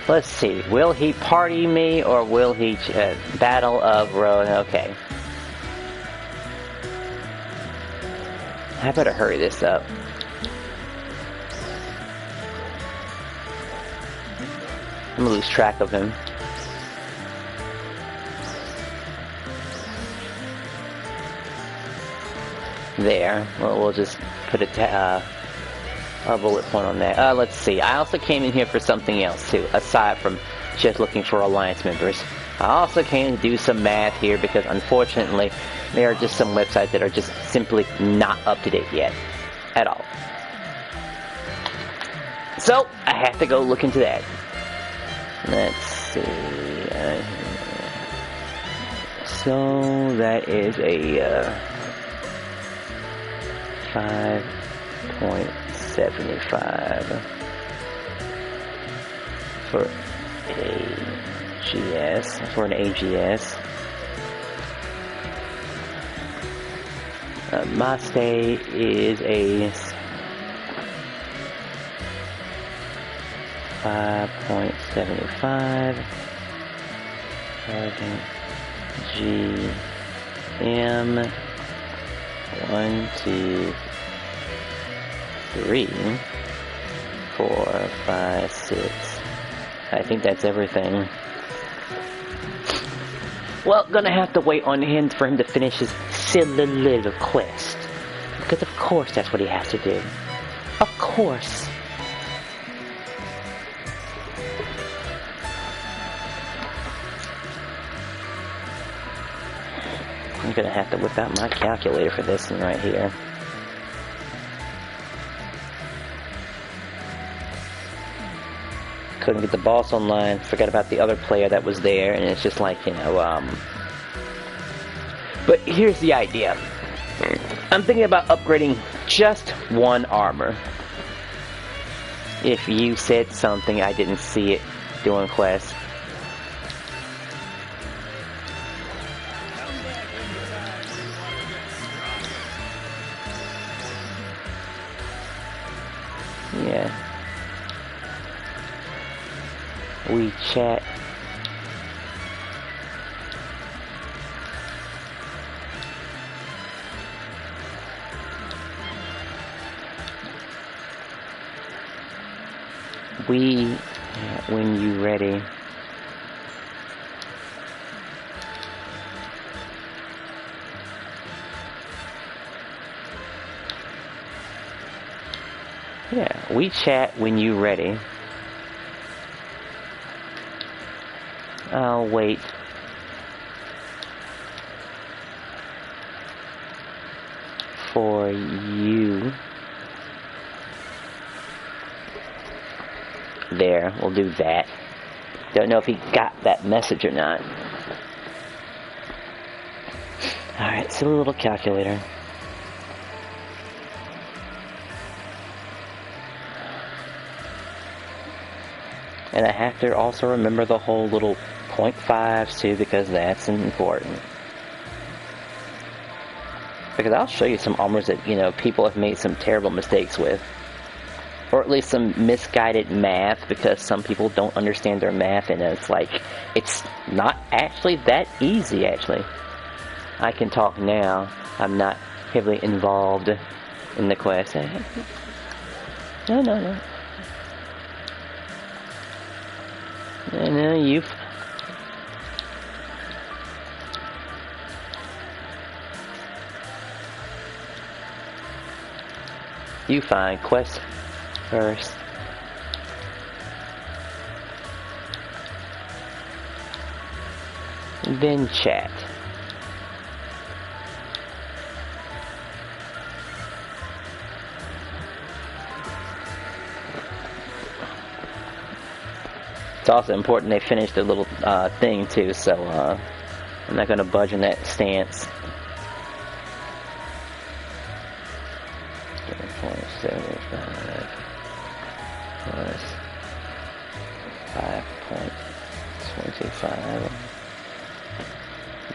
Let's see. Will he party me or will he Battle of Road? Okay. I better hurry this up. I'm gonna lose track of him. There. Well, we'll just put a bullet point on that. Let's see. I also came in here for something else too, aside from just looking for alliance members. I also came to do some math here because unfortunately there are just some websites that are just simply not up to date yet. At all. So, I have to go look into that. Let's see. So, that is a 5.75 for AGS, for an AGS. My stay is a 5.75 GM 1, 2, 3, 4, 5, 6. I think that's everything. Well, gonna have to wait on him for him to finish his silly little quest. Because of course that's what he has to do. Of course. I'm gonna have to whip out my calculator for this one right here. Couldn't get the boss online, forgot about the other player that was there, and it's just like, you know, But here's the idea. I'm thinking about upgrading just one armor. If you said something, I didn't see it doing quests. Yeah. We chat. When you ready. Yeah, we chat when you ready. I'll wait. For you. There, we'll do that. Don't know if he got that message or not. Alright, silly little calculator. And I have to also remember the whole little 0.5s too, because that's important. Because I'll show you some armors that, you know, people have made some terrible mistakes with. Or at least some misguided math, because some people don't understand their math, and it's like, it's not actually that easy, actually. I can talk now. I'm not heavily involved in the quest. No. No, you find quest first. Then chat. It's also important they finish their little thing too, so I'm not going to budge in that stance. 0.75 plus 5.25.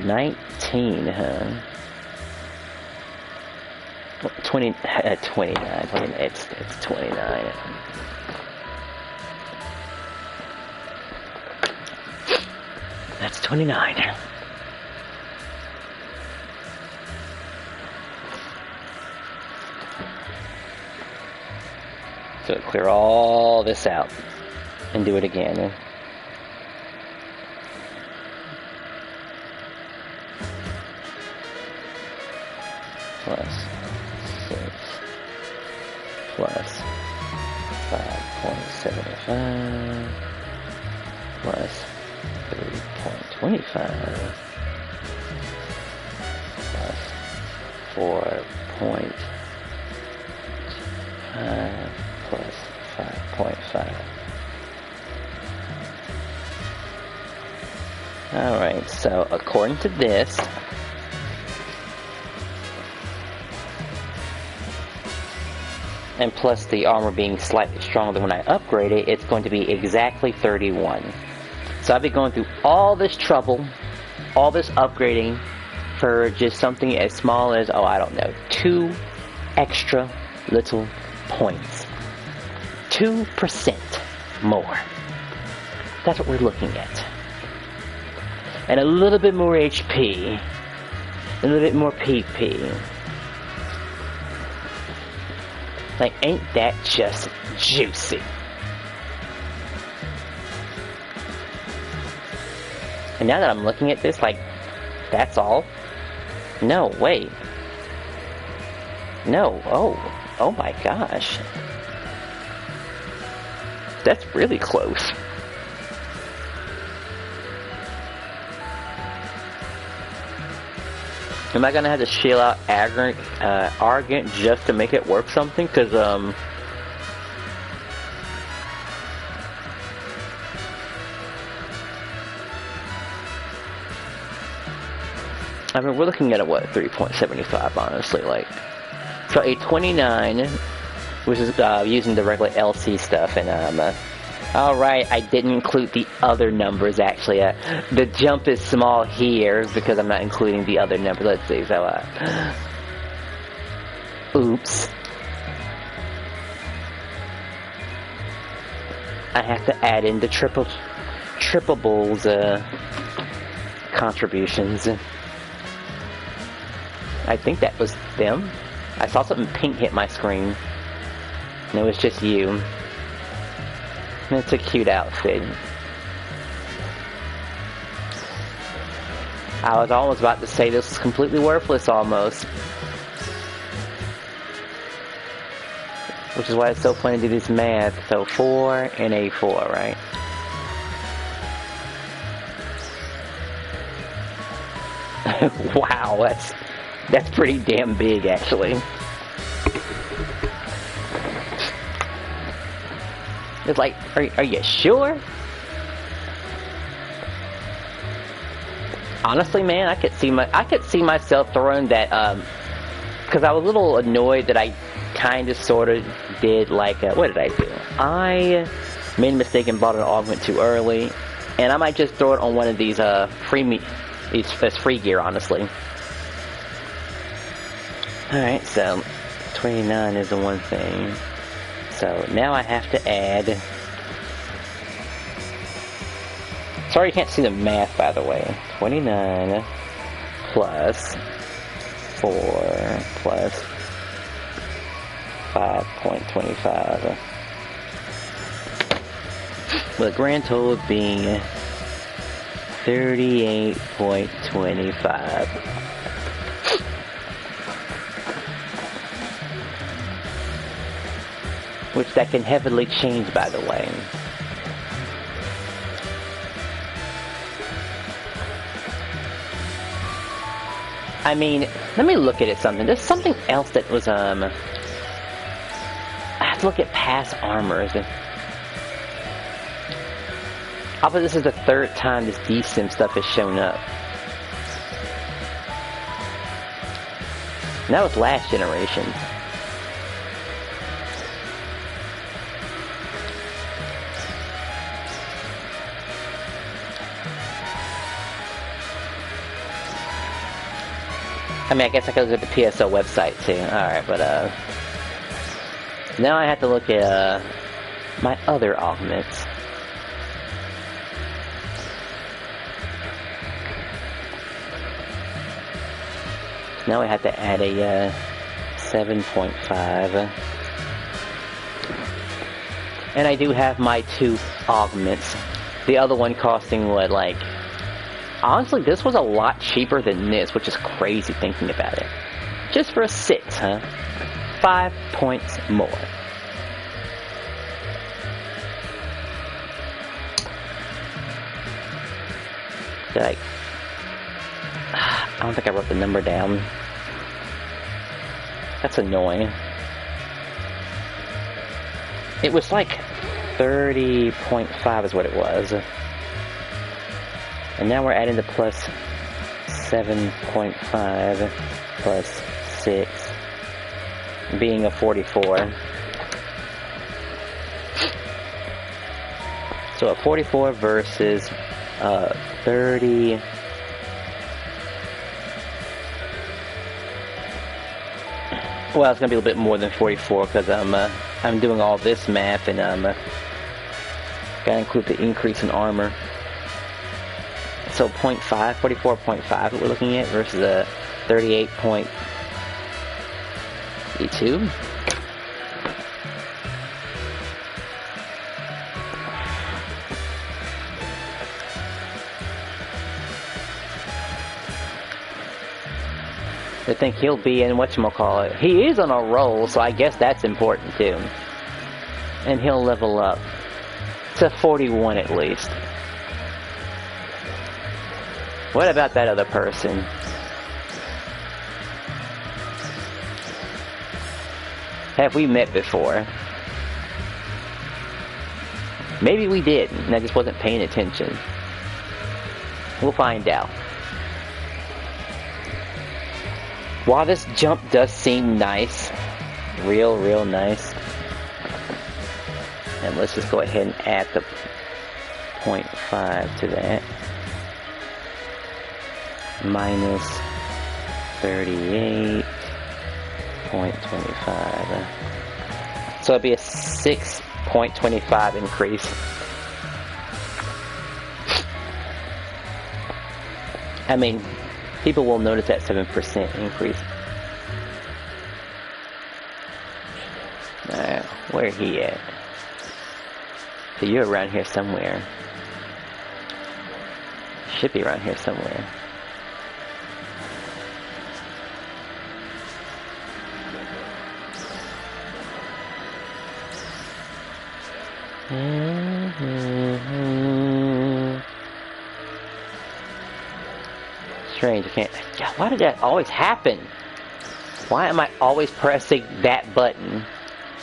19, huh? 29. It's 29. That's 29. So clear all this out and do it again. Plus 6 plus 5.75 plus 3.25 plus 4.5 plus 5.5. Alright, so according to this, and plus the armor being slightly stronger than when I upgrade it, it's going to be exactly 31. So I've been going through all this trouble, all this upgrading, for just something as small as, oh, I don't know, 2 extra little points. 2% more. That's what we're looking at. And a little bit more HP. A little bit more PP. Like, ain't that just juicy? And now that I'm looking at this, like, that's all? No, wait. No, oh my gosh. That's really close. Am I gonna have to shell out arrogant just to make it worth something? Cause I mean, we're looking at a what, 3.75, honestly, like. So a 29, which is using the regular LC stuff, and alright, I didn't include the other numbers, actually. The jump is small here, because I'm not including the other numbers. Let's see, so, oops. I have to add in the triples, contributions. I think that was them. I saw something pink hit my screen. And it was just you. It's a cute outfit. I was almost about to say this was completely worthless, almost. Which is why it's so fun to do this math. So 4 and a 4, right? Wow, that's pretty damn big, actually. It's like, are you sure? Honestly, man, I could see myself throwing that, because I was a little annoyed that I kind of sort of did, like, what did I do? I made a mistake and bought an augment too early, and I might just throw it on one of these, free gear, honestly. Alright, so 29 is the one thing. So now I have to add. Sorry you can't see the math, by the way. 29 plus 4 plus 5.25. With the grand total being 38.25. Which that can heavily change, by the way. I mean, let me look at it something. There's something else that was, I have to look at past armors. I bet this is the third time this DSIM stuff has shown up. And that was last generation. I mean, I guess I could look at the PSO website too. Alright, but now I have to look at my other augments. Now we have to add a 7.5. And I do have my 2 augments. The other one costing what, like... Honestly, this was a lot cheaper than this, which is crazy thinking about it. Just for a 6, huh? 5 points more. Like, I don't think I wrote the number down. That's annoying. It was like 30.5 is what it was. And now we're adding the plus 7.5 plus 6 being a 44. So a 44 versus 30. Well, it's gonna be a little bit more than 44 because I'm doing all this math and gotta include the increase in armor. So 0.5, 44.5 that we're looking at versus a 38.82. I think he'll be in whatchamacallit. He is on a roll, so I guess that's important too. And he'll level up to 41 at least. What about that other person? Have we met before? Maybe we did, and I just wasn't paying attention. We'll find out. While this jump does seem nice, real nice, and let's just go ahead and add the 0.5 to that. Minus 38.25. So it'd be a 6.25 increase. I mean, people will notice that 7% increase. Where he at? So you're around here somewhere. Should be around here somewhere. Strange, I can't... God, why did that always happen? Why am I always pressing that button?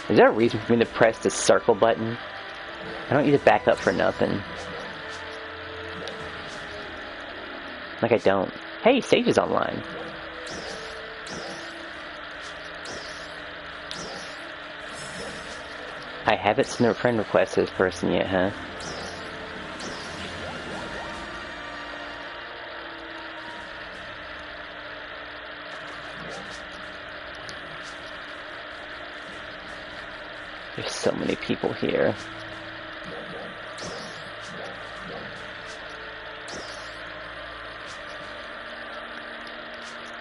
Is there a reason for me to press the circle button? I don't need to back up for nothing. Like I don't. Hey, Sage is online. I haven't sent a friend request to this person yet, huh? There's so many people here.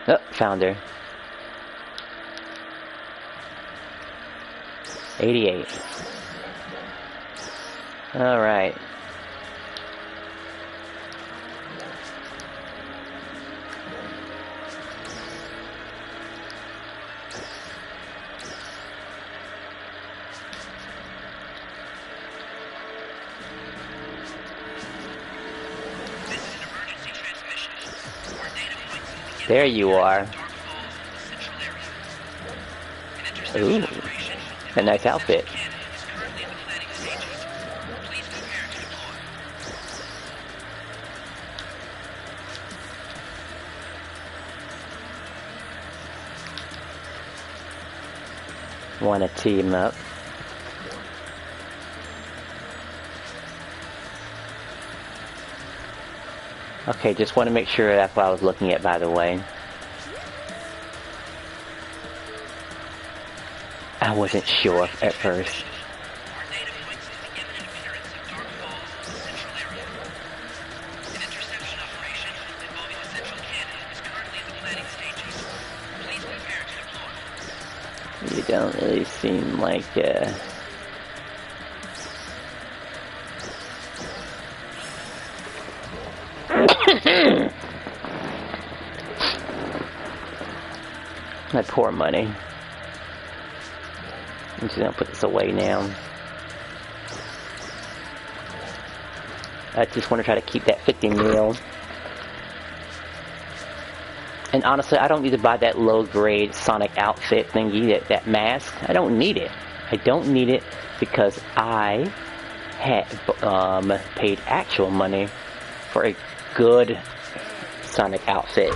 Oh, found her. 88. Alright. There you are. Ooh, a nice outfit. Want to team up. Okay, just want to make sure that's what I was looking at, by the way. I wasn't sure at first. don't really seem like, my poor money. I'm just gonna put this away now. I just want to try to keep that 50 mil. And honestly, I don't need to buy that low-grade Sonic outfit thingy, that mask. I don't need it. I don't need it because I have paid actual money for a good Sonic outfit.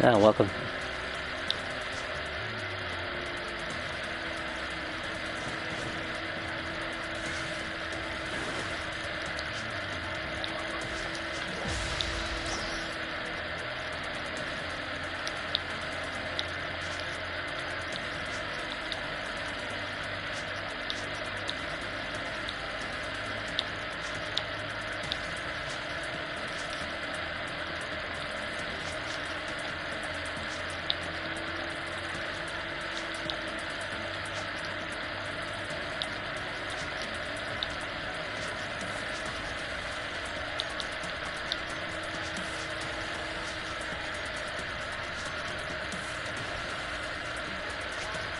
Oh, welcome.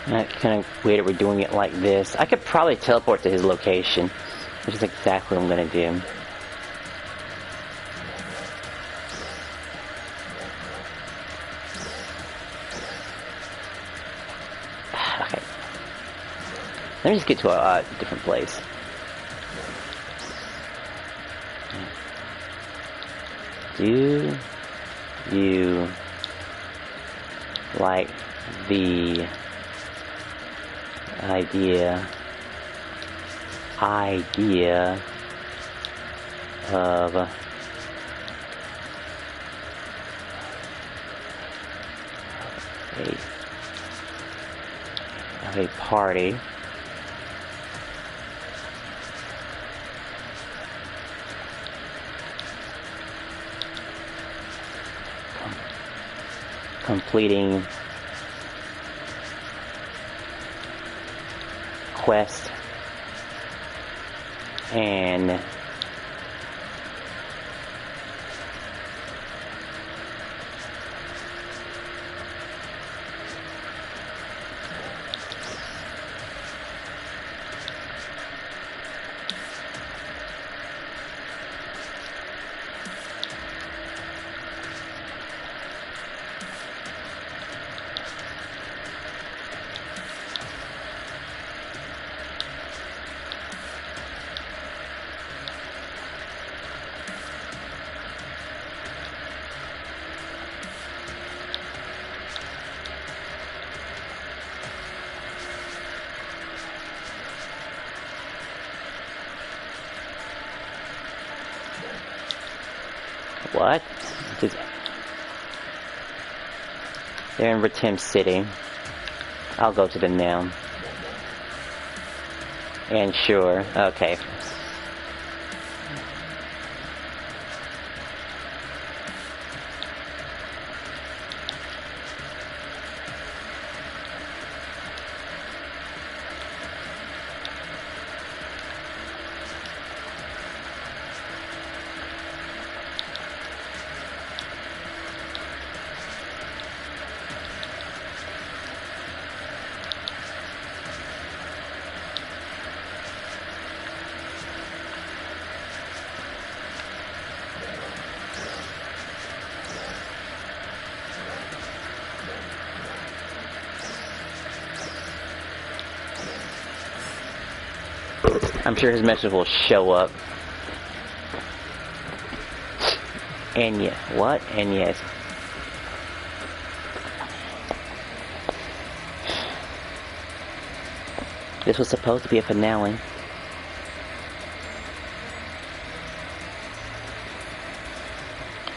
That's kind of weird that we're doing it like this. I could probably teleport to his location, which is exactly what I'm going to do. Okay. Let me just get to a different place. Do you like the idea of a party completing quest and what? They're in Ratim City. I'll go to them now. And sure, okay. I'm sure his message will show up. And yeah, what? And yes. This was supposed to be a finale.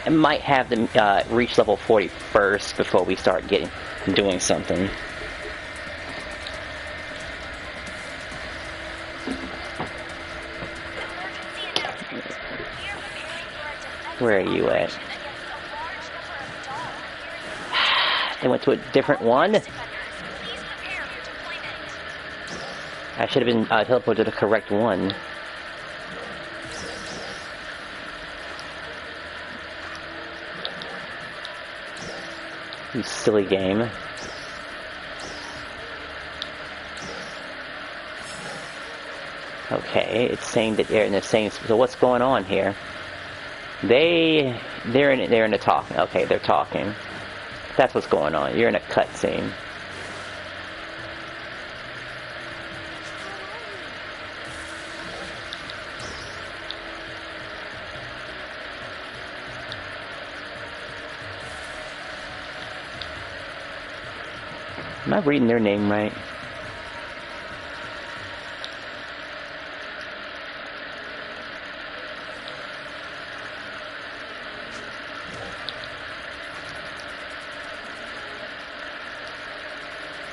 I might have them reach level 40 first before we start doing something. Where are you at? They went to a different one? I should have been teleported to the correct one. You silly game. Okay, it's saying that they're in the same. So what's going on here? They're in the talking. Okay, they're talking. That's what's going on. You're in a cutscene. Am I reading their name right?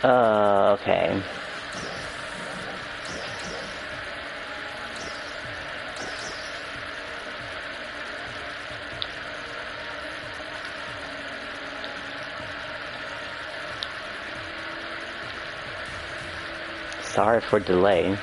Okay. Sorry for delay.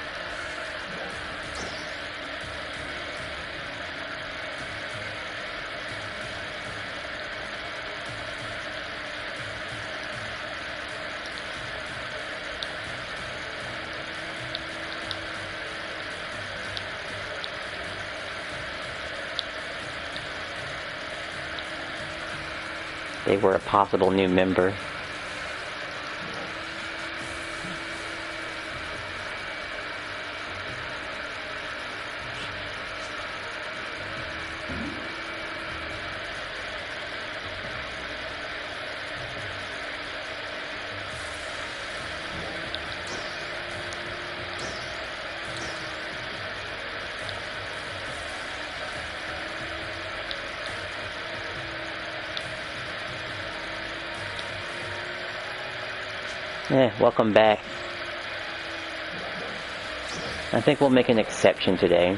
They were a possible new member. Welcome back. I think we'll make an exception today.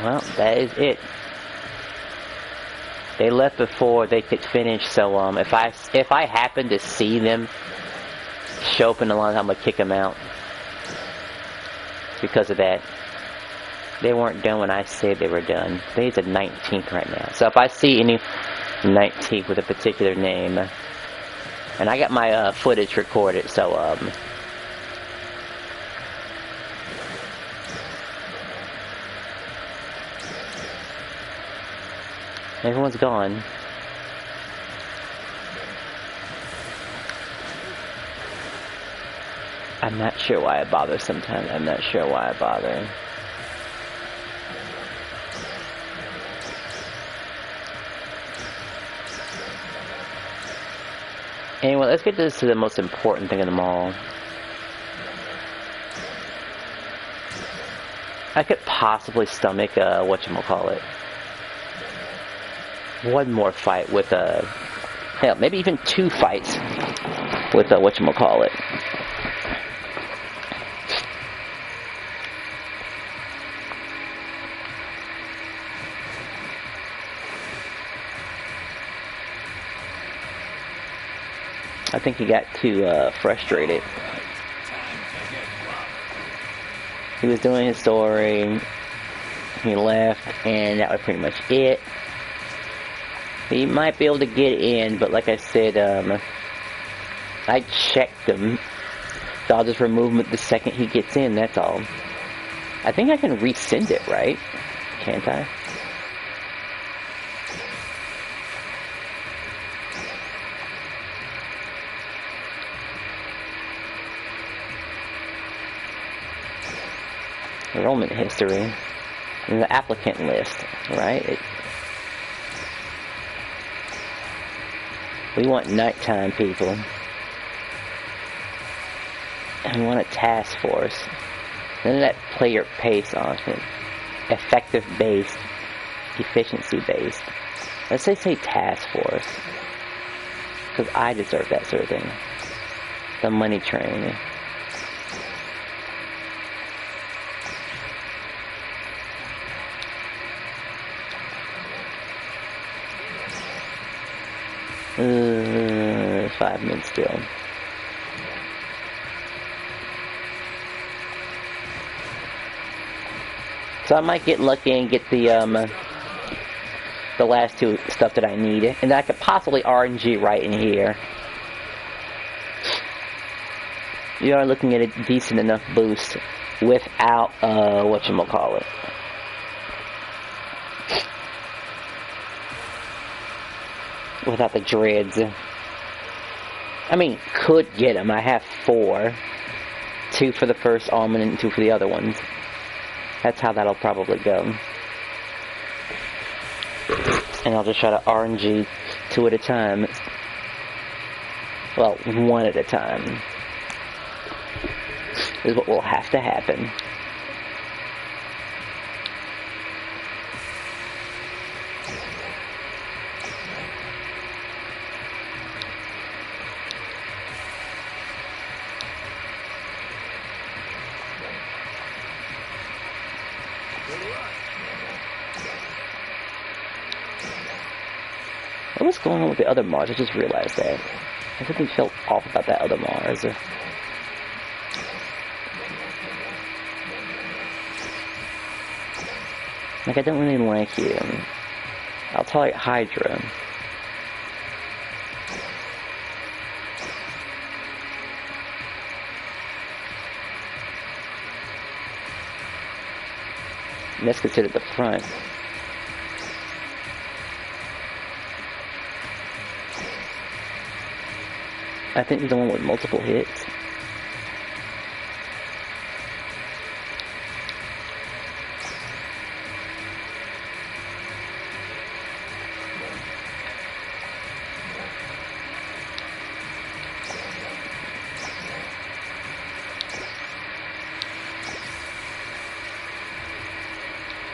Well, that is it. They left before they could finish, so if I happen to see them show up in the line, I'm gonna kick them out. Because of that. They weren't done when I said they were done. Today's the 19th right now. So if I see any 19th with a particular name, and I got my footage recorded, so everyone's gone. I'm not sure why I bother sometimes. I'm not sure why I bother. Anyway, let's get this to the most important thing of them all. I could possibly stomach whatchamacallit. One more fight with hell, maybe even two fights with whatchamacallit. I think he got too frustrated. He was doing his story. He left, and that was pretty much it. He might be able to get in, but like I said, I checked him. So I'll just remove him the second he gets in, that's all. I think I can resend it, right? Can't I? Enrollment history. And the applicant list, right? We want nighttime people. And we want a task force. Then that player pace option. Effective based. Efficiency based. Let's say task force. Because I deserve that sort of thing. The money train. Uh, 5 minutes still. So I might get lucky and get the last two stuff that I need, and then I could possibly RNG right in here. You are looking at a decent enough boost without whatchamacallit. Without the dreads. I mean, could get them. I have 4. 2 for the first almond and 2 for the other ones. That's how that'll probably go. And I'll just try to RNG 2 at a time. Well, 1 at a time. Is what will have to happen. What's going on with the other Mars? I just realized that. I think he felt off about that other Mars. Like, I don't really like you. I'll tolerate Hydra. And that's considered the front. I think he's the one with multiple hits.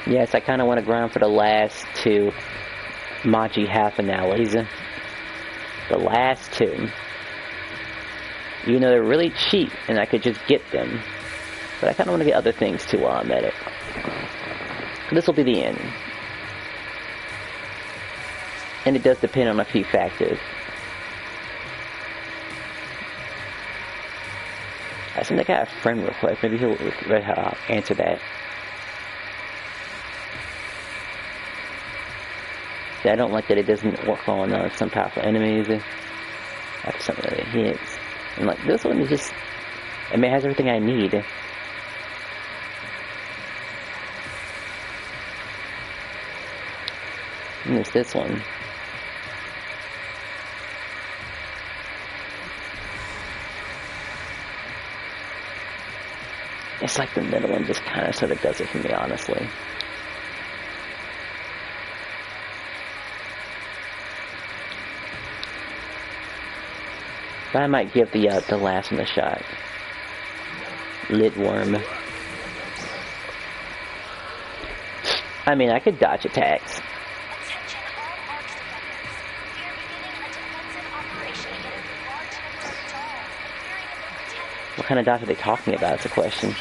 Yes, I kind of want to grind for the last 2 Machi half finales. The last 2. You know, they're really cheap, and I could just get them. But I kind of want to get other things too while I'm at it. This will be the end. And it does depend on a few factors. I think I got a friend request. Maybe he'll answer that. I don't like that it doesn't work on some powerful enemies. After something that it hits. And like, this one is just, I mean, it has everything I need. And there's this one. It's like the middle one just kind of sort of does it for me, honestly. But I might give the last one a shot. Lit worm. I mean, I could dodge attacks. What kind of dodge are they talking about? It's a question.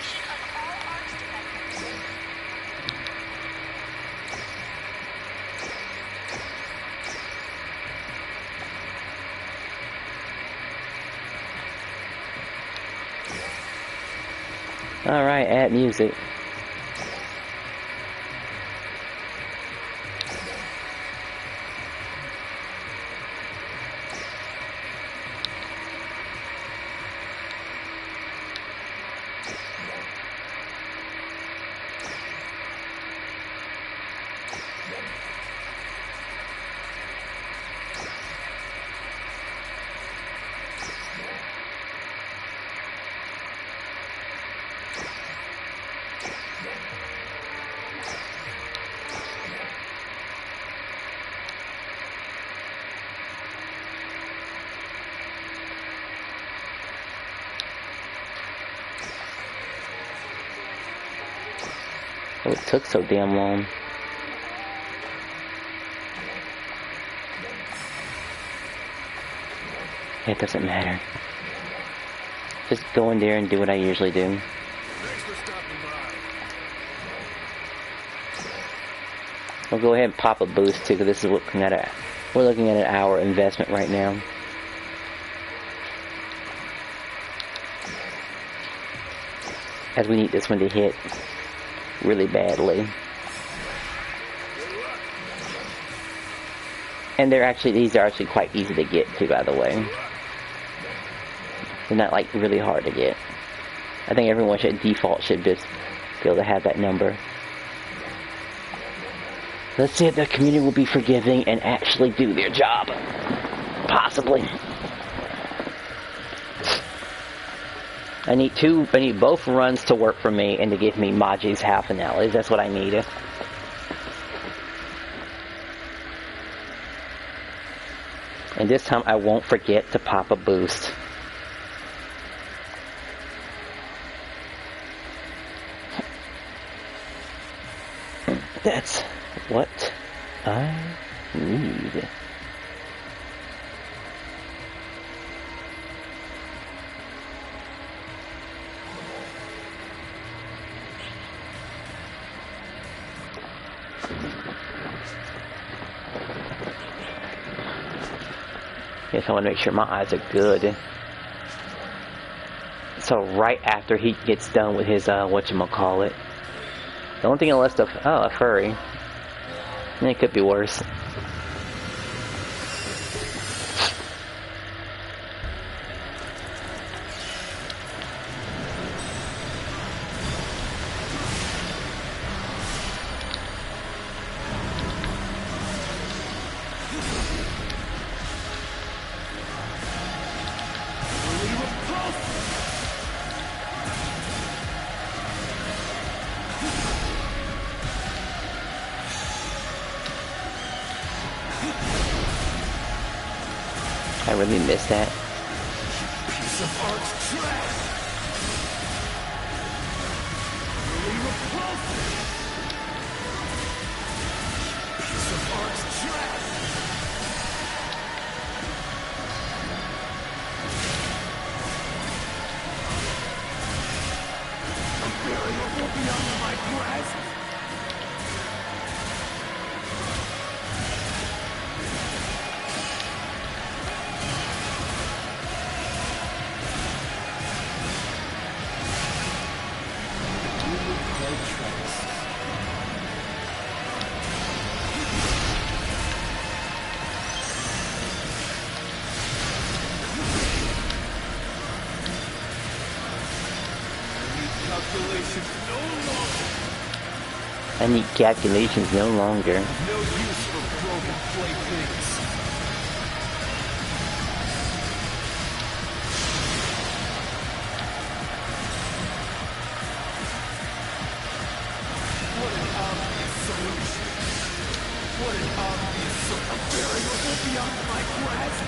Alright, add music. Oh, it took so damn long. It doesn't matter. Just go in there and do what I usually do. We'll go ahead and pop a boost too, because this is we're looking at an hour investment right now. As we need this one to hit really badly. And these are actually quite easy to get too, by the way. They're not like really hard to get. I think everyone should just be able to have that number. Let's see if the community will be forgiving and actually do their job. Possibly. I need both runs to work for me and to give me Maji's half finales. That's what I need. And this time I won't forget to pop a boost. That's what I need. Yes, I want to make sure my eyes are good. So right after he gets done with his whatchamacallit. The only thing I left a furry. It could be worse. I really missed that. Piece of art trash. Really repulsive. Piece of art trash. A variable beyond my grasp. I need calculations no longer. No use for broken playthings. What an obvious solution. What an obvious solution. A variable beyond my grasp.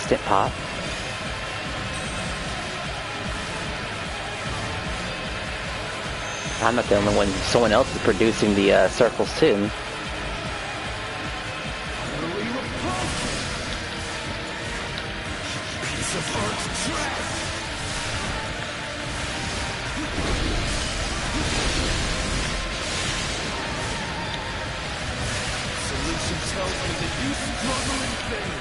instant pop. I'm not the only one. Someone else is producing the circles too. Solution tells me that you struggle in vain.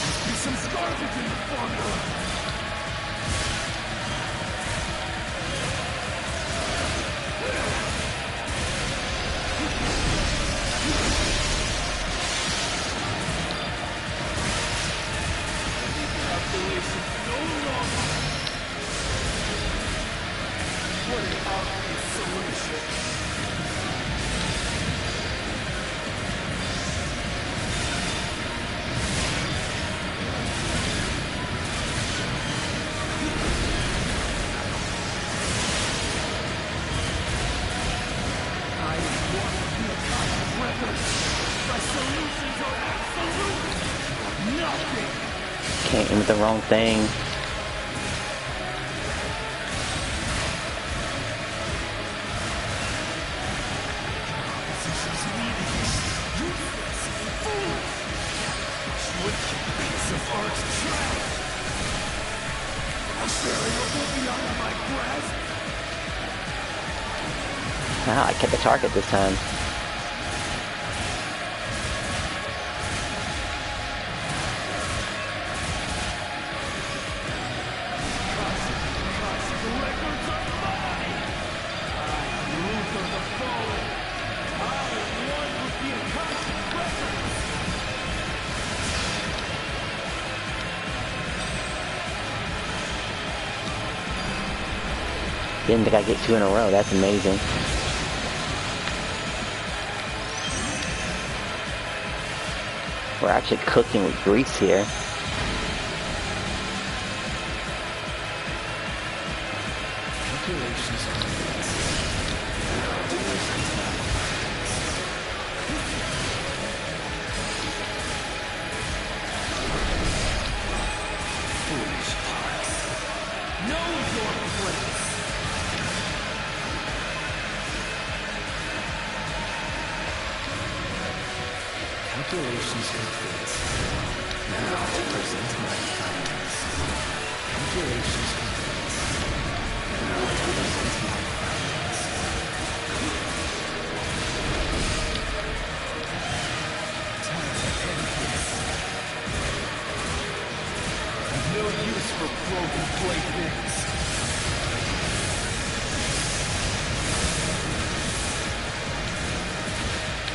Must be some garbage in the formula. Calculation no longer. What an obvious solution. Can't aim with the wrong thing. Ah, I kept the target this time. Didn't think I'd get 2 in a row. That's amazing. We're actually cooking with grease here. Calculations complete. Now to present my findings. Calculations complete. Now to present my findings. Time to end this. No use for broken playthings.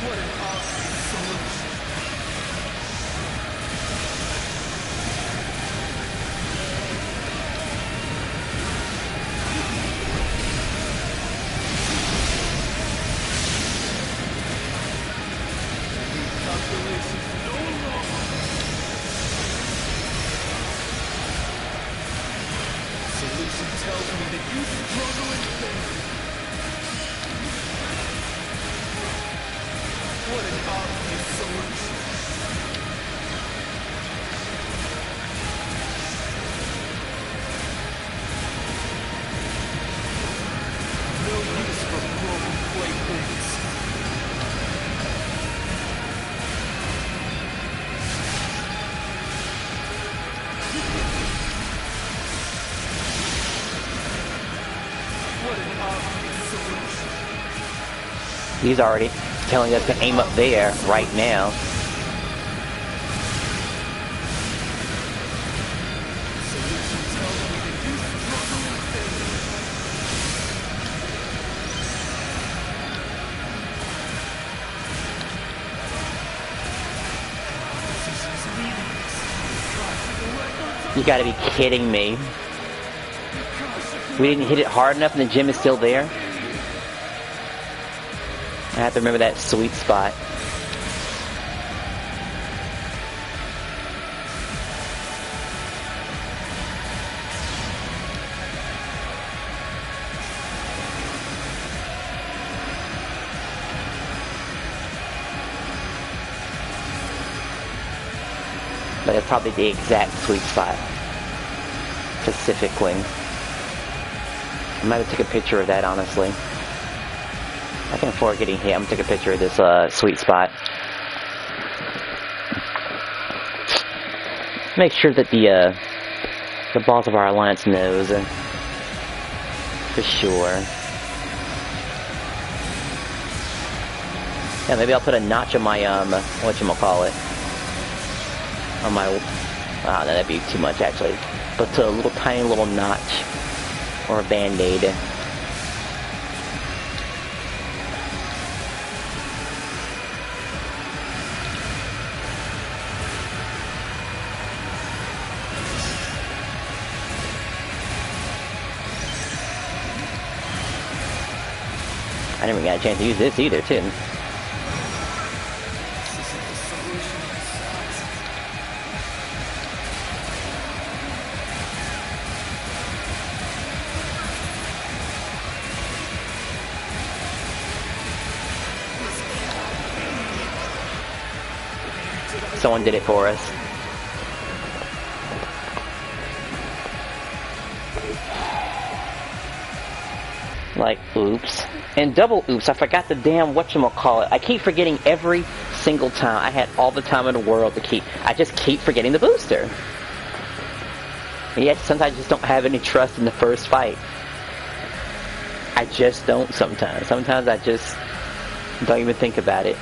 What an obvious solution. Solution tells me that you struggle in vain. What an obvious solution. No use for broken playthings. What an obvious solution. He's already telling us to aim up there right now. Solution tells me that you struggle in vain. Decisions meaningless. Crossing the records. You gotta be kidding me. We didn't hit it hard enough and the gym is still there? I have to remember that sweet spot. Like, it's probably the exact sweet spot. Specifically. I might have to take a picture of that, honestly. I can afford getting hit. I'm gonna take a picture of this sweet spot. Make sure that the boss of our alliance knows. For sure. Yeah, maybe I'll put a notch on my, whatchamacallit. On my, wow, that'd be too much, actually. But a little tiny little notch. Or a band-aid. I never got a chance to use this either, too. Someone did it for us. Like, oops. And double oops, I forgot the damn whatchamacallit. I keep forgetting every single time. I had all the time in the world to keep. I just keep forgetting the booster. And yet, sometimes I just don't have any trust in the first fight. I just don't sometimes. Sometimes I just don't even think about it.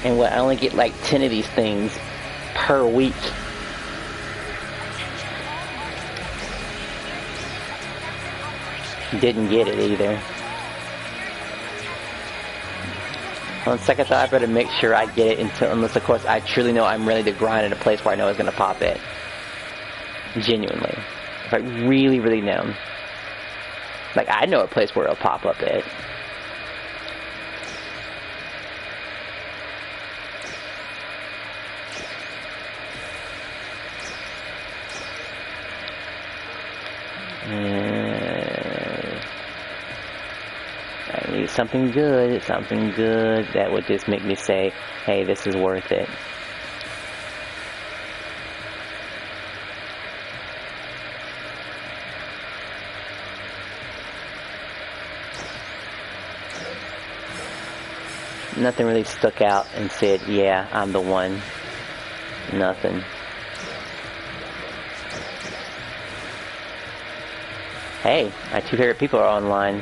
And what, I only get like 10 of these things per week. Didn't get it either. On second thought, I better make sure I get it unless of course I truly know I'm ready to grind in a place where I know it's going to pop it. Genuinely. If I really, really know. Like, I know a place where it'll pop up at. I need something good that would just make me say, hey, this is worth it. Nothing really stuck out and said, yeah, I'm the one. Nothing. Hey, my two favorite people are online.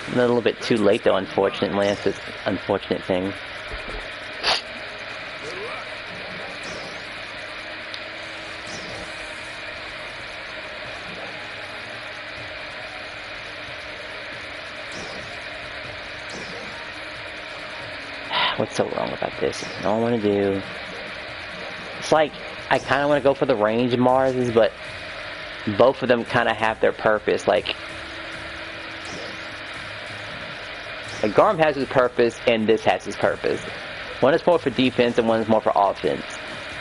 A little bit too late though, unfortunately. That's this unfortunate thing. What's so wrong about this? All I want to do... It's like, I kind of want to go for the range Marses, but both of them kind of have their purpose. Like Garm has his purpose, and this has his purpose. One is more for defense, and one is more for offense.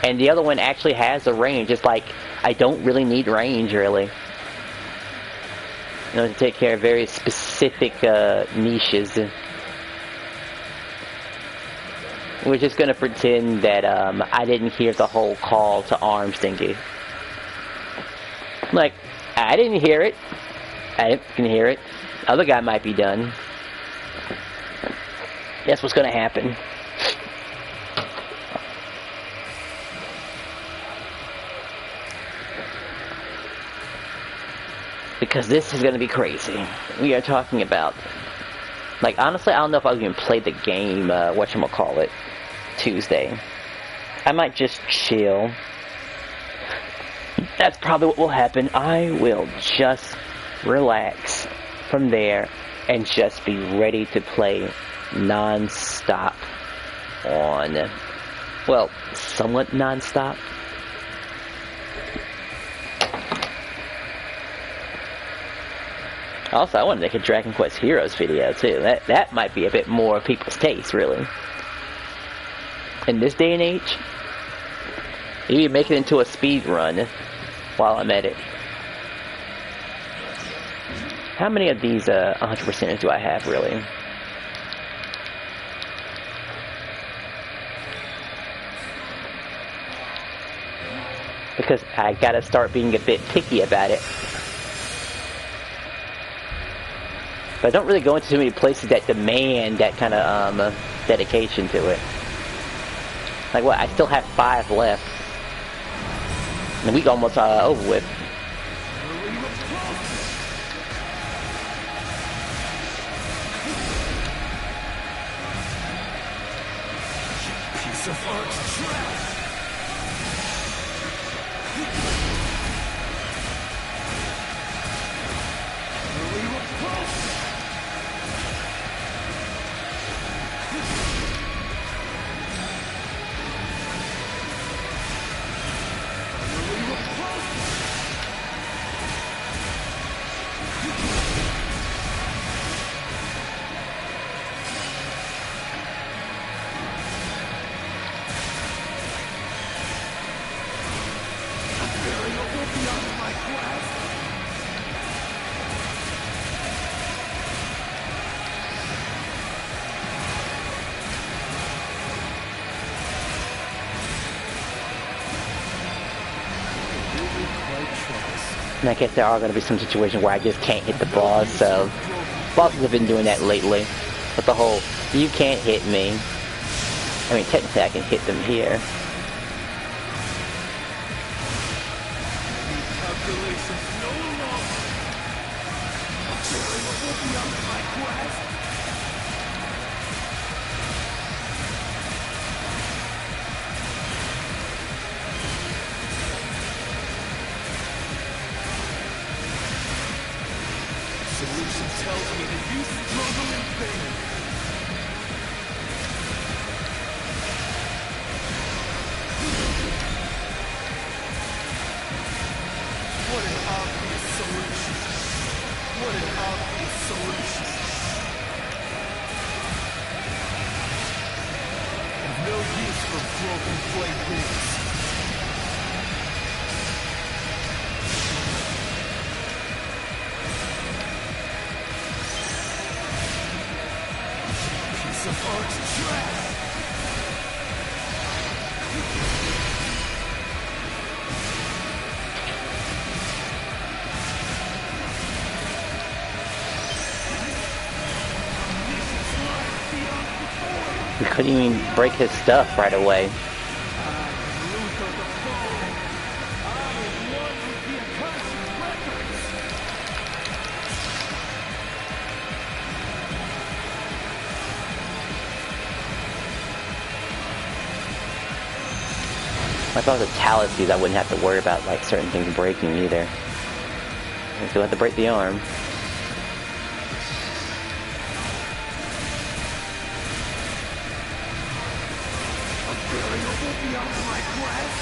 And the other one actually has a range. It's like, I don't really need range, really. You know, to take care of very specific niches. We're just gonna pretend that I didn't hear the whole call to arms thingy. Like, I didn't hear it. I didn't hear it. Other guy might be done. That's what's gonna happen. Because this is gonna be crazy. We are talking about... Like, honestly, I don't know if I'll even play the game, whatchamacallit, Tuesday. I might just chill. That's probably what will happen. I will just relax from there and just be ready to play non-stop on, well, somewhat non-stop. Also, I want to make a Dragon Quest Heroes video, too. That might be a bit more people's taste, really. In this day and age, Maybe make it into a speed run while I'm at it. How many of these 100%ers do I have, really? Because I gotta start being a bit picky about it. But I don't really go into too many places that demand that kind of dedication to it. Like what? I still have 5 left. And the week almost over with. Piece of art trash. And I guess there are going to be some situations where I just can't hit the boss, so bosses have been doing that lately. But the whole, you can't hit me. I mean, technically I can hit them here. Calculations no longer. Variable beyond my grasp. Solution tells me that you struggle in vain. What an obvious solution. What an obvious solution. I've no use for broken playthings. Piece of art trash. We couldn't even break his stuff right away. If I was a Phantasy, I wouldn't have to worry about like certain things breaking either. I still have to break the arm. Variable beyond my grasp.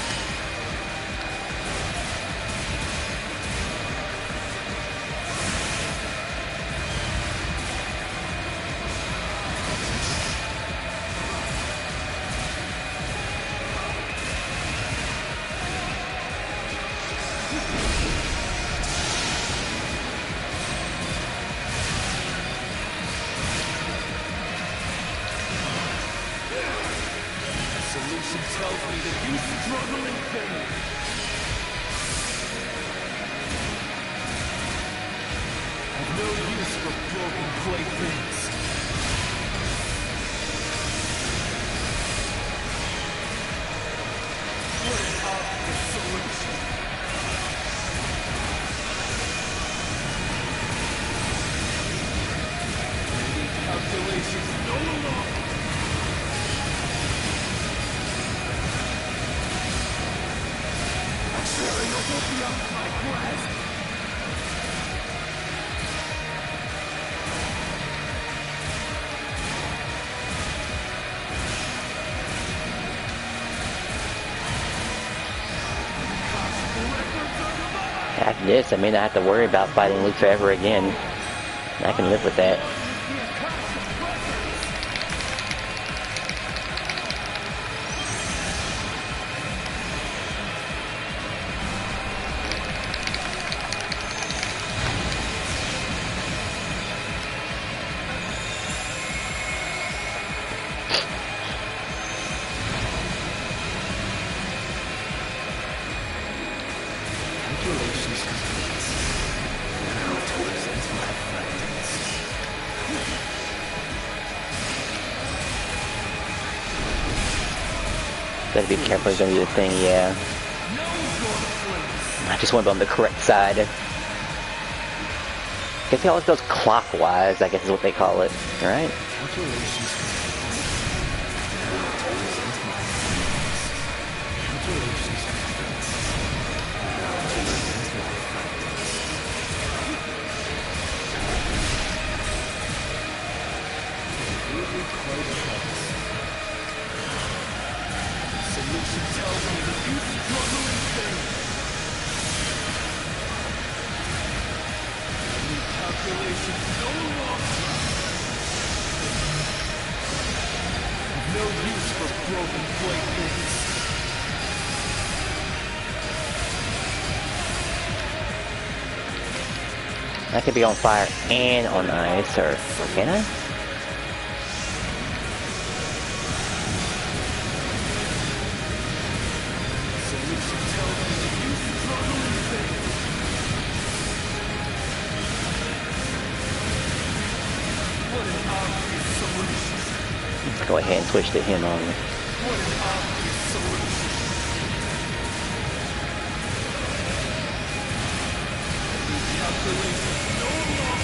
Solution tells me that you struggle in vain. I've no use for broken playthings. What an obvious solution. Calculations no longer. Variable beyond my grasp. After this, I may not have to worry about fighting Luke forever again. I can live with that. Calculations complete. Now to present my findings. Gotta be careful, it's gonna be the thing, yeah. I just want to be on the correct side. Guess he always goes clockwise, I guess is what they call it, right? Calculations complete. Now to present my findings. Calculations complete. Now to present my findings. Really quite a mess. Solution tells me that you struggle in vain. Need calculations no longer. No use for broken plate things. I could be on fire and on ice, or can I? Solution tells me that you struggle in vain. What an obvious solution. Let's go ahead and switch to him on. What an obvious solution. Need calculations no longer.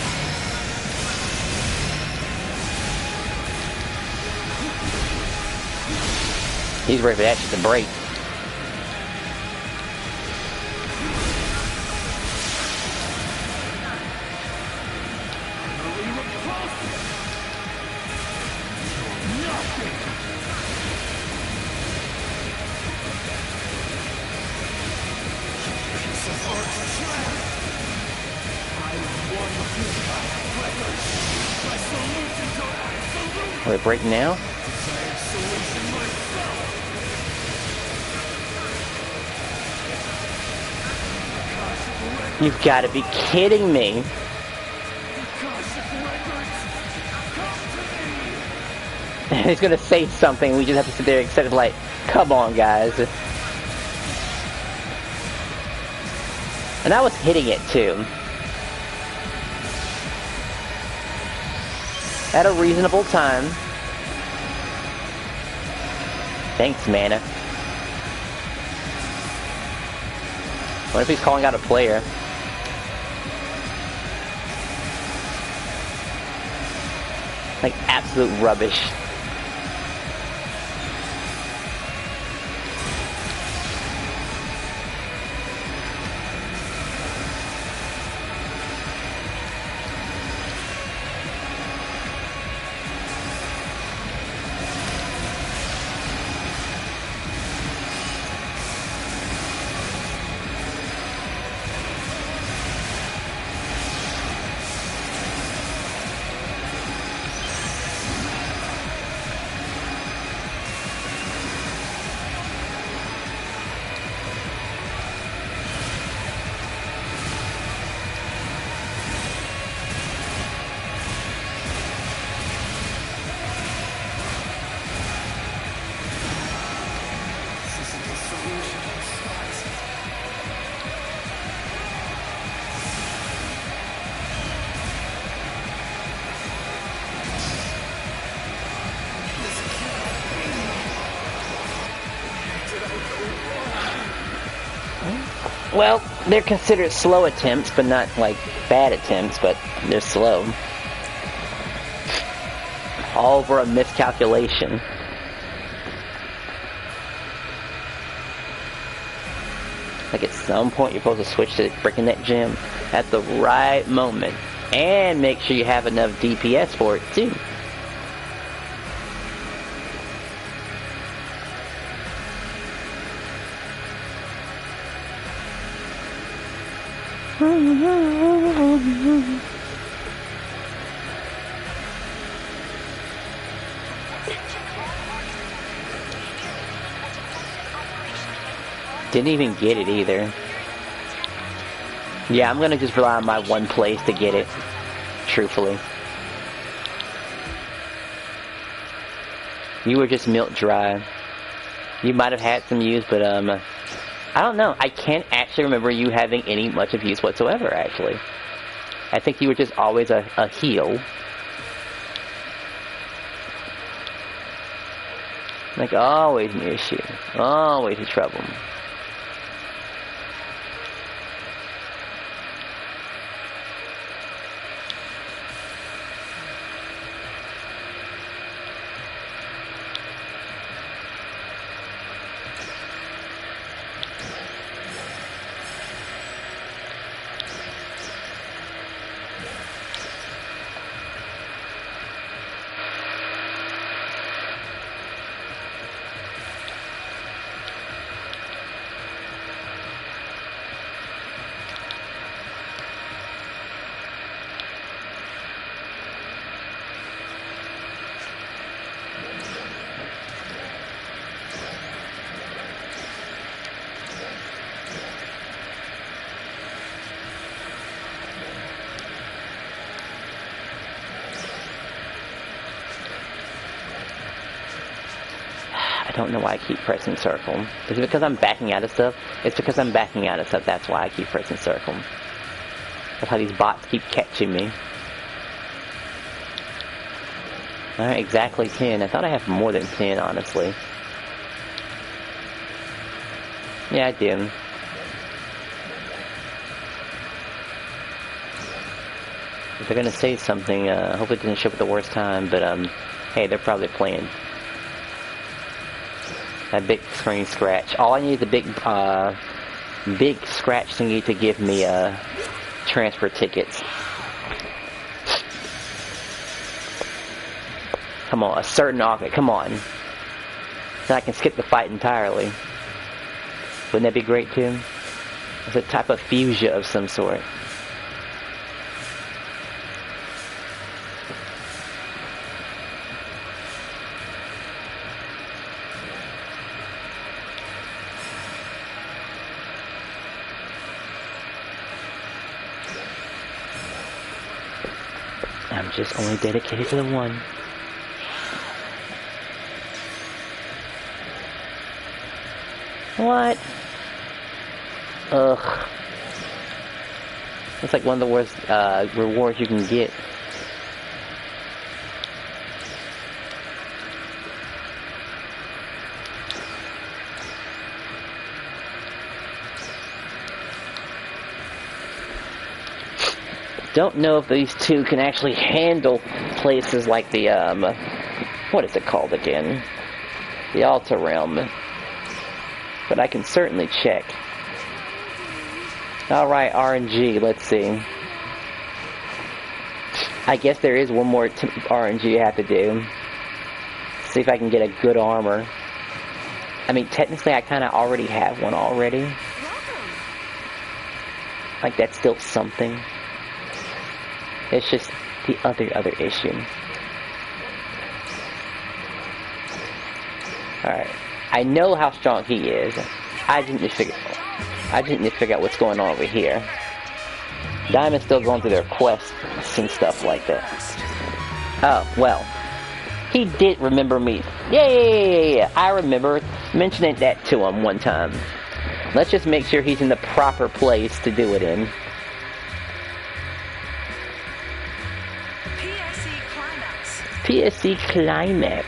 He's ready for that shit to break. Utterly repulsive. Nothing. Piece of art trash. I won my record. My solutions are absolute. Are we breaking now? Desired solution myself. You've got to be kidding me. Akashic records. Come to me. He's gonna say something, we just have to sit there and accept it like, come on guys. And I was hitting it too. At a reasonable time. Thanks, Mana. What if he's calling out a player? Like absolute rubbish. Well, they're considered slow attempts, but not like bad attempts, but they're slow. All for a miscalculation. Like at some point you're supposed to switch to breaking that gem at the right moment. And make sure you have enough DPS for it too. Didn't even get it either. Yeah, I'm gonna just rely on my one place to get it. Truthfully. You were just milk dry. You might have had some use, but I don't know. I can't actually remember you having any much of use whatsoever, actually. I think you were just always a heel. Like, always an issue. Always a trouble. I don't know why I keep pressing circle. Is it because I'm backing out of stuff? It's because I'm backing out of stuff. That's why I keep pressing circle. That's how these bots keep catching me. Alright, exactly 10. I thought I have more than 10, honestly. Yeah, I do. If they're gonna say something, hopefully it doesn't show up at the worst time, but, hey, they're probably playing. That big screen scratch. All I need is a big scratch thingy to give me, transfer tickets. Come on, a certain outfit, come on. Then I can skip the fight entirely. Wouldn't that be great, too? It's a type of fuchsia of some sort. I'm just only dedicated to the one. What? Ugh. That's like one of the worst rewards you can get. Don't know if these two can actually handle places like the, what is it called again? The Alta Realm. But I can certainly check. Alright, RNG, let's see. I guess there is one more RNG I have to do. See if I can get a good armor. I mean, technically I kind of already have one already. Like, that's still something. It's just the other issue. Alright. I know how strong he is. I just need to figure out what's going on over here. Diamond's still going through their quests and stuff like that. Oh, well. He did remember me. Yeah. I remember mentioning that to him one time. Let's just make sure he's in the proper place to do it in. PSC Climax.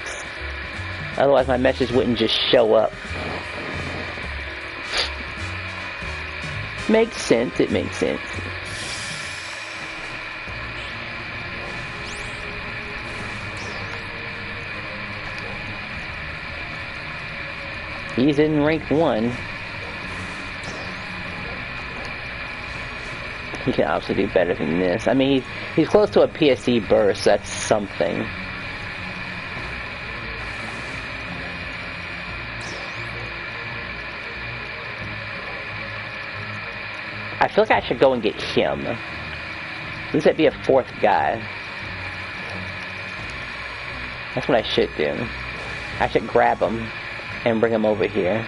Otherwise my message wouldn't just show up. Makes sense, it makes sense. He's in rank 1. He can obviously do better than this. I mean, he's close to a PSC burst, so that's something. I feel like I should go and get him. This would be a 4th guy. That's what I should do. I should grab him and bring him over here.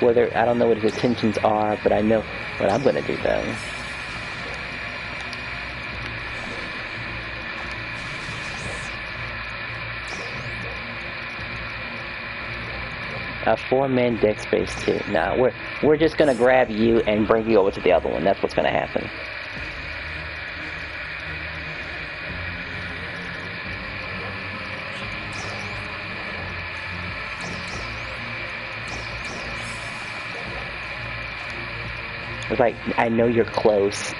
Whether, I don't know what his intentions are, but I know what I'm gonna do though. A 4-man deck space too. Nah, we're just gonna grab you and bring you over to the other one. That's what's gonna happen. It's like, I know you're close.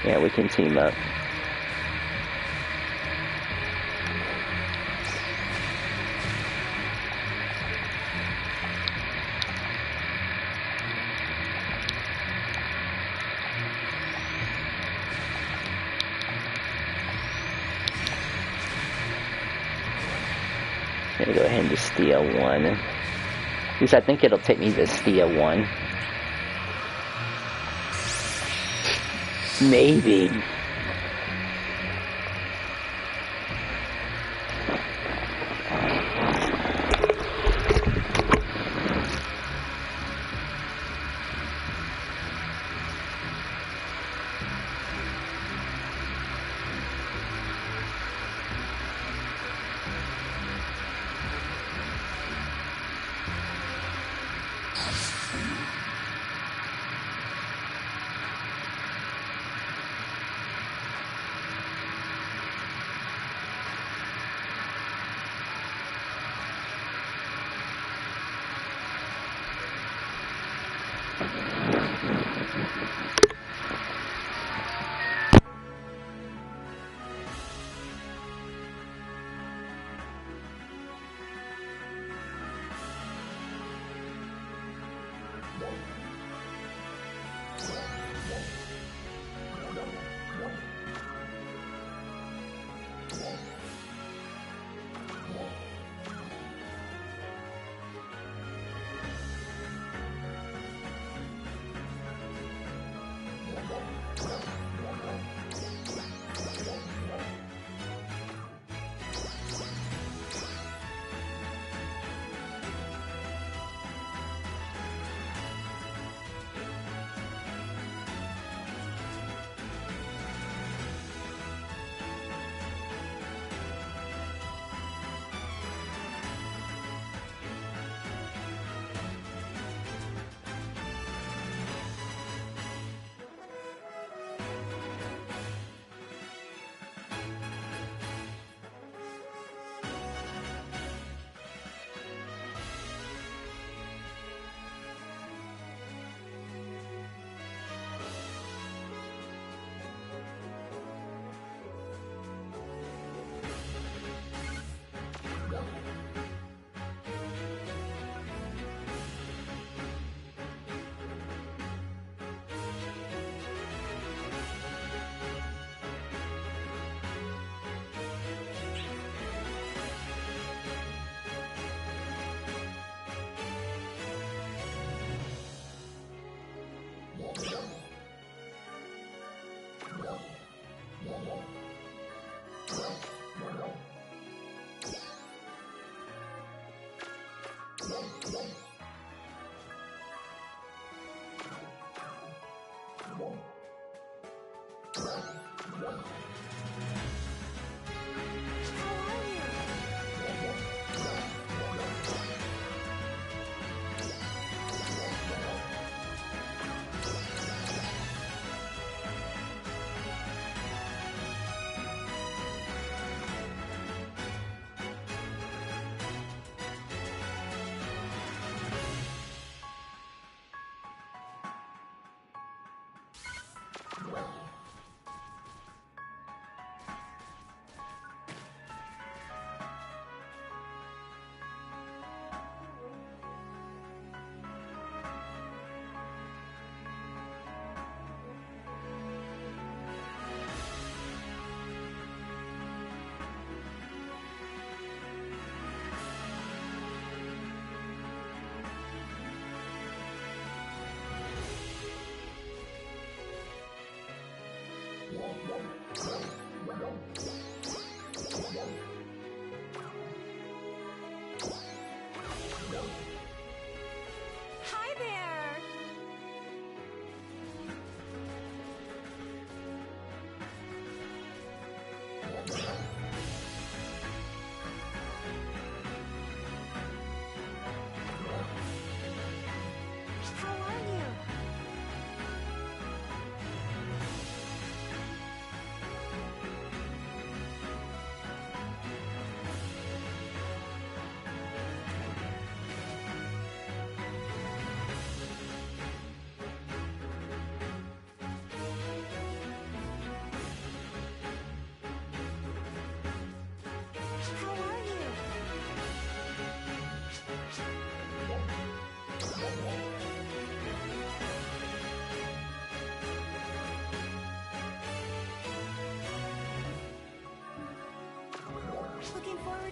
Yeah, we can team up. I'm gonna go ahead and just steal one. At least I think it'll take me to steal one. Maybe.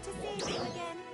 to save you again.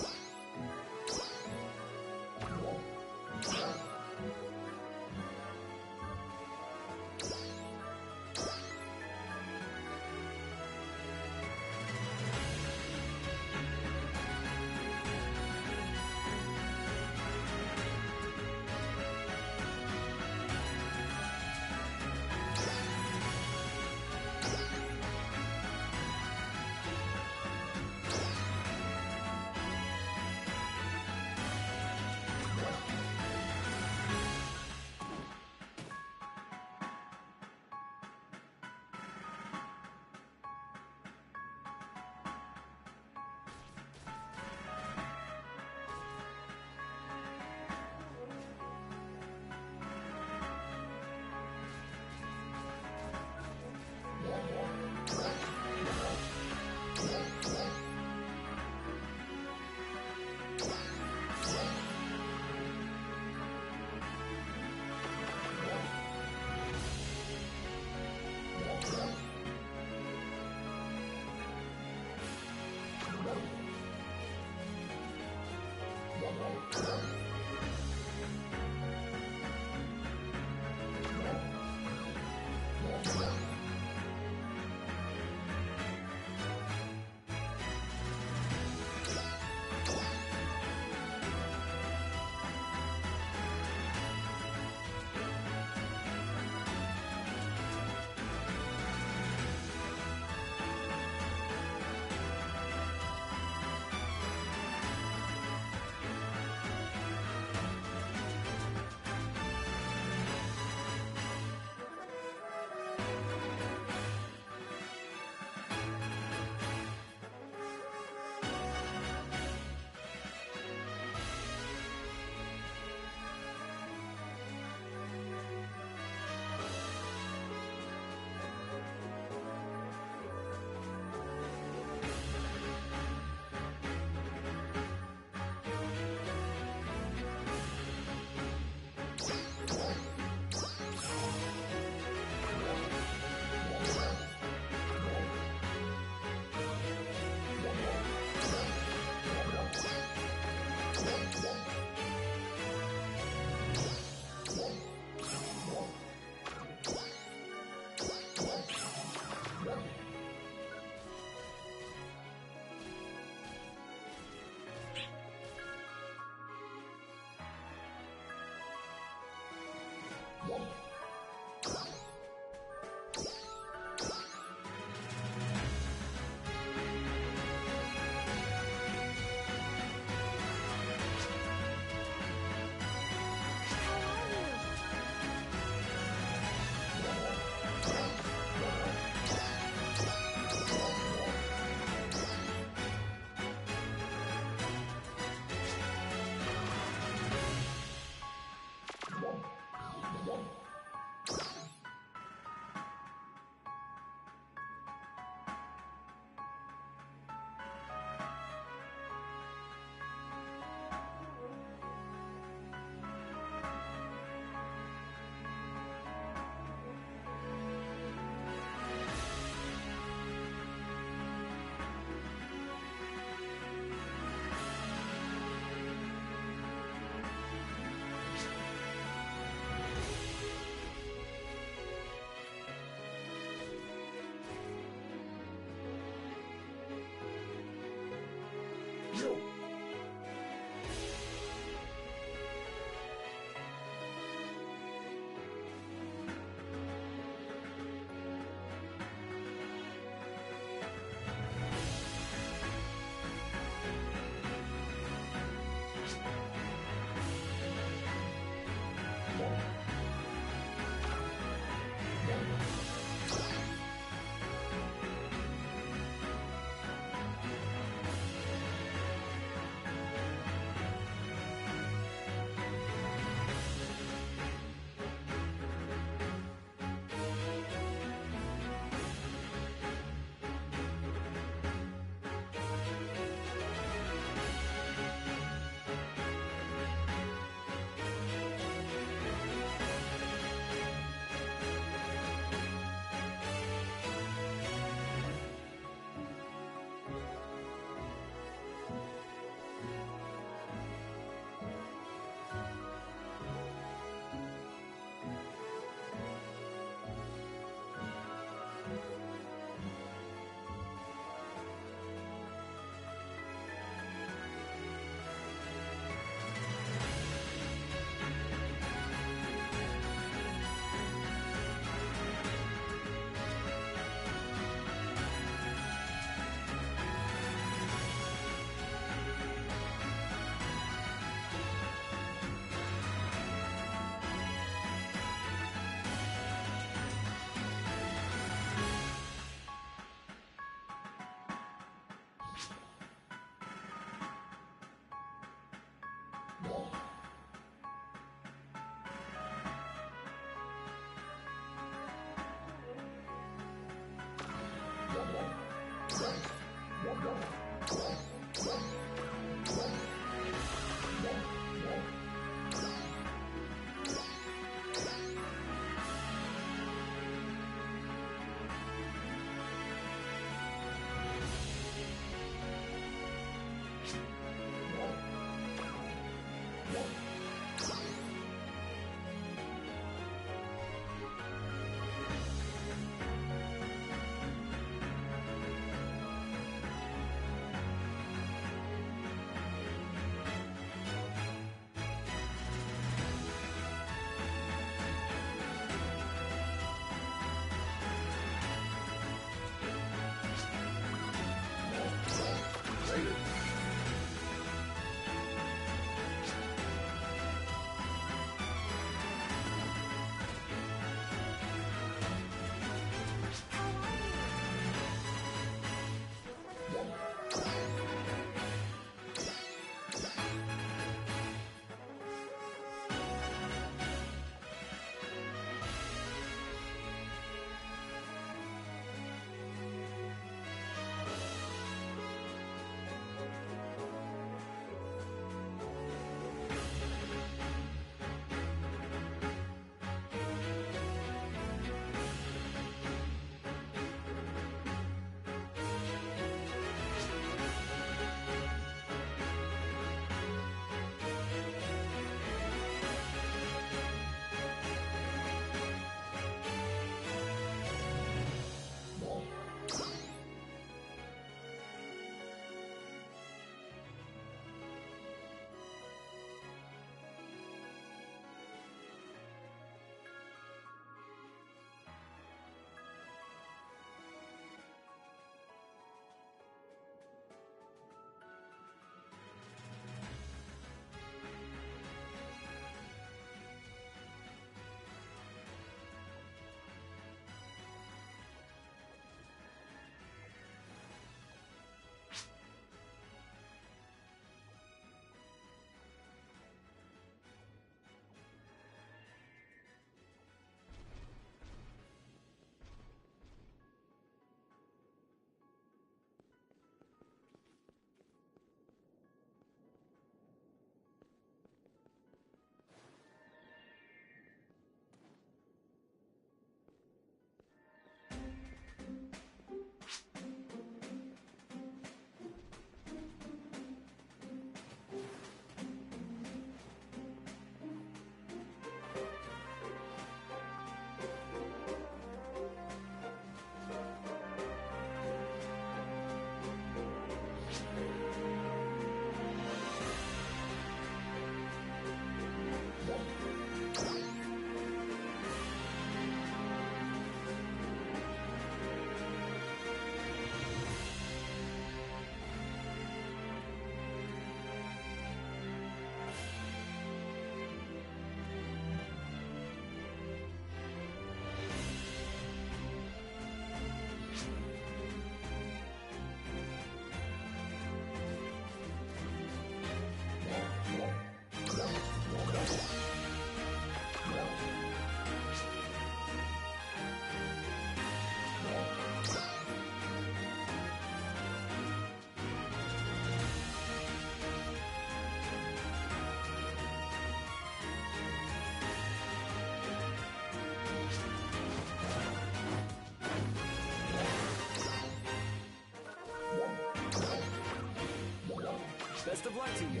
Best of luck to you.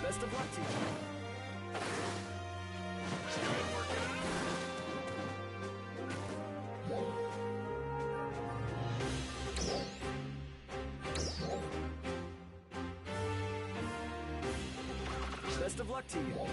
Best of luck to you. Best of luck to you.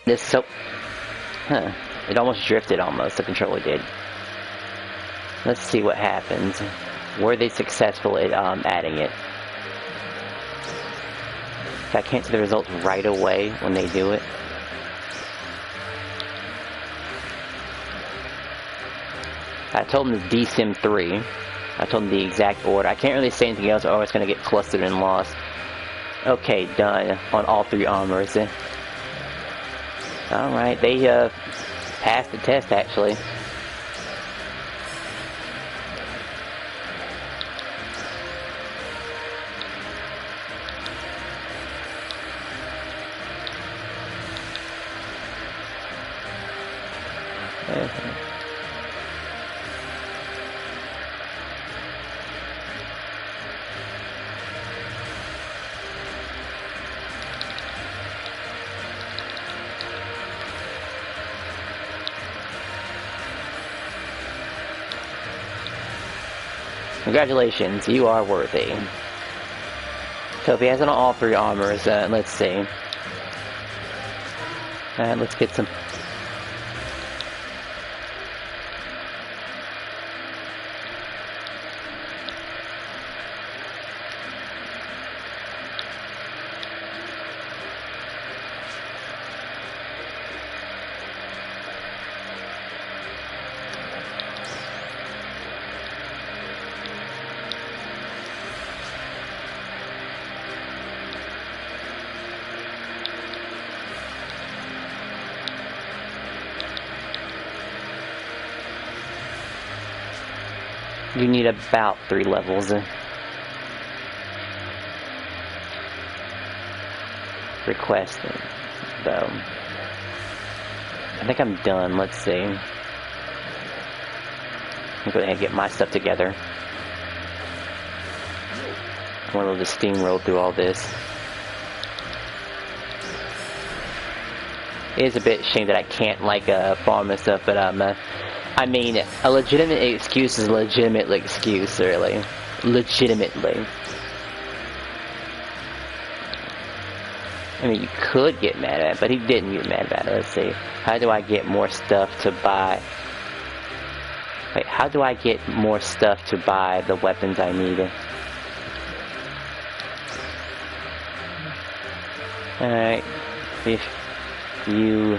This so... Huh. It almost drifted almost, the controller did. Let's see what happens. Were they successful at adding it? If I can't see the results right away when they do it. I told them the DSIM 3. I told them the exact order. I can't really say anything else or it's going to get clustered and lost. Okay, done on all 3 armors. Alright, they passed the test actually. Congratulations, you are worthy. So if he has it on all 3 armors, let's see. Let's get some... You need about 3 levels. Requested, though. I think I'm done. Let's see. I'm going to go ahead and get my stuff together. I want to just steamroll through all this. It is a bit shame that I can't, like, farm and stuff, but, I mean, a legitimate excuse is a legitimate excuse, really. Legitimately. I mean, you could get mad at it, but he didn't get mad at it. Let's see. How do I get more stuff to buy? Wait, how do I get more stuff to buy the weapons I need? Alright. If you...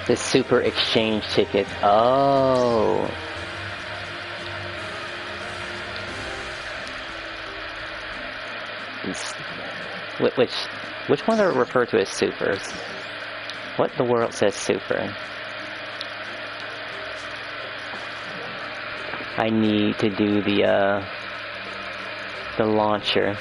The super exchange tickets. Oh. Which ones are referred to as supers? What in the world says super? I need to do the launcher.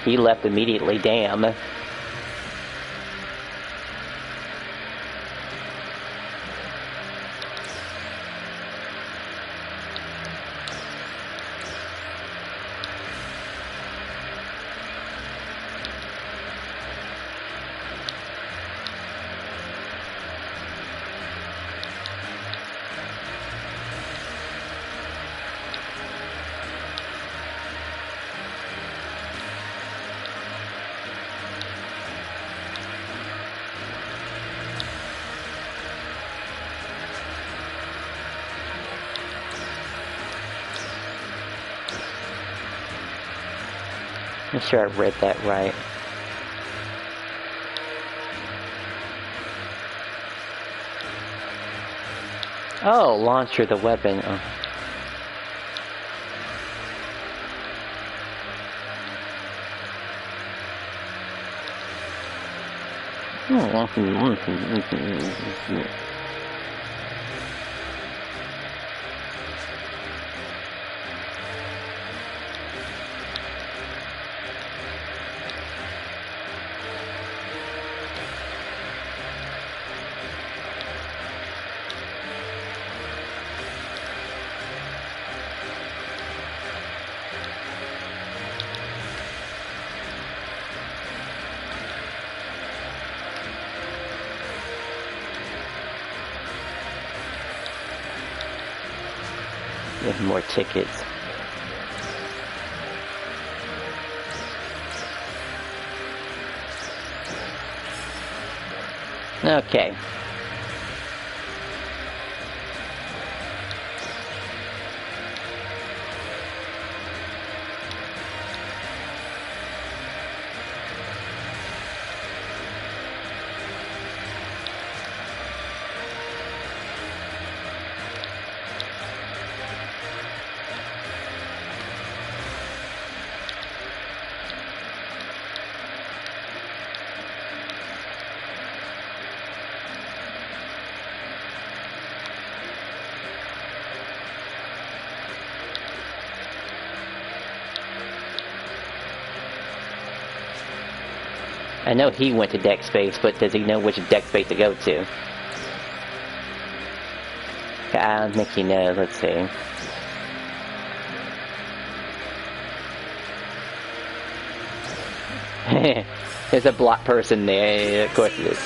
He left immediately, damn. I'm sure I read that right. Oh, launcher, the weapon. Oh. With more tickets. Okay. I know he went to deck space, but does he know which deck space to go to? I don't think he knows. Let's see. There's a block person there. Yeah, of course it is.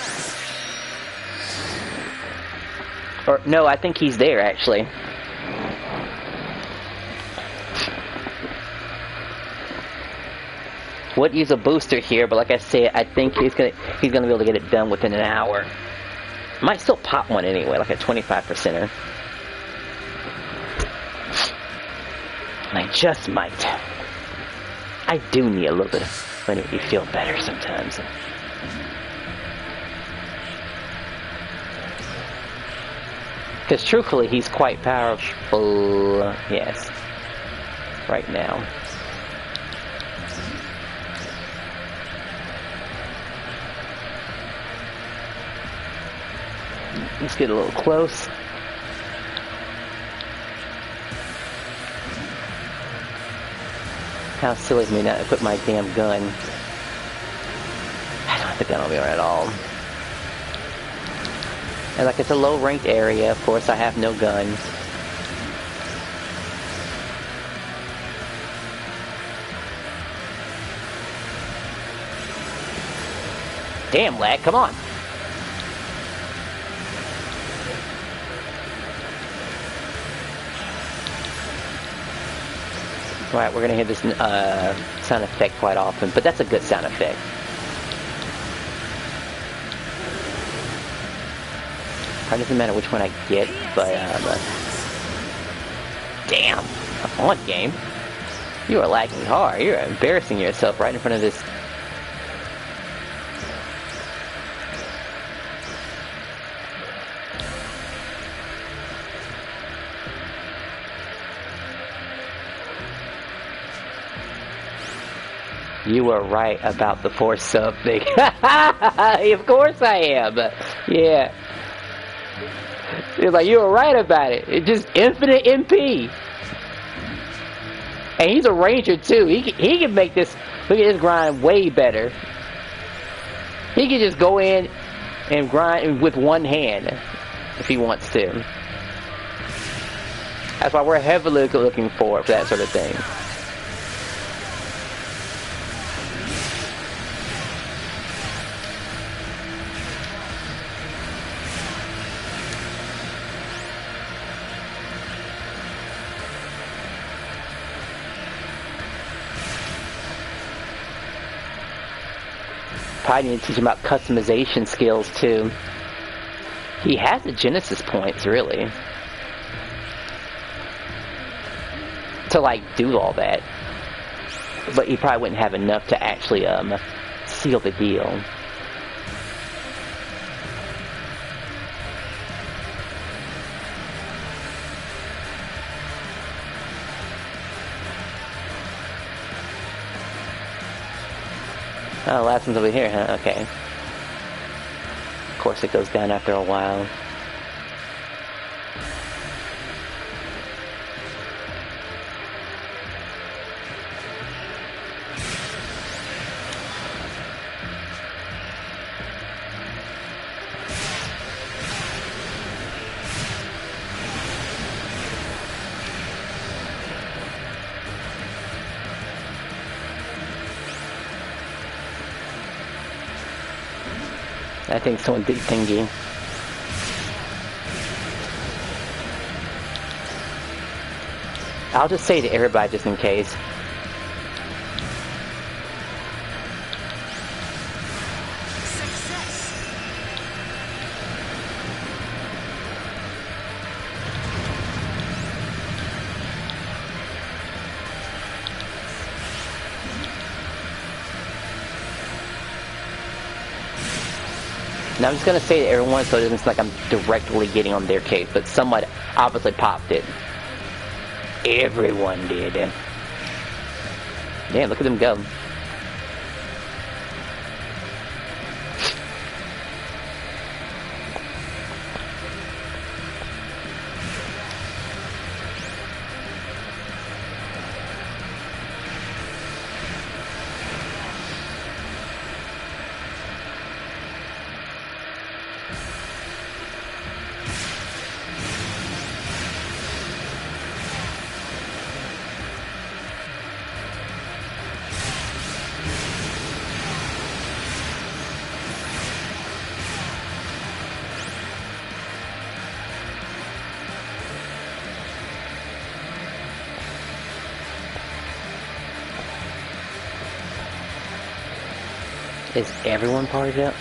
Or, no, I think he's there, actually. Would use a booster here, but like I said, I think he's gonna be able to get it done within an hour. Might still pop one anyway, like a 25%er. I just might. I do need a little bit of money to feel better sometimes. Because truthfully, he's quite powerful. Yes. Right now. Let's get a little close. How silly of me not to put my damn gun. I don't have the gun on me at all. And like it's a low ranked area, of course I have no guns. Damn, lad, come on. Right, we're gonna hear this sound effect quite often, but that's a good sound effect. It doesn't matter which one I get, but damn, come on, game. You are lagging hard. You're embarrassing yourself right in front of this. You were right about the force sub thing. Of course I am. Yeah. It's like, you were right about it. It's just infinite MP. And he's a ranger too. He can make this, look at this grind way better. He can just go in and grind with one hand if he wants to. That's why we're heavily looking forward for that sort of thing. Probably need to teach him about customization skills too. He has the Genesis points, really, to like do all that, but he probably wouldn't have enough to actually seal the deal. Oh, last one's over here, huh? Okay. Of course it goes down after a while. I think someone did thingy. I'll just say to everybody just in case. Success. Now I'm just gonna say to everyone so it doesn't seem like I'm directly getting on their case, but someone obviously popped it. Everyone did. Yeah, look at them go. Is everyone partied up?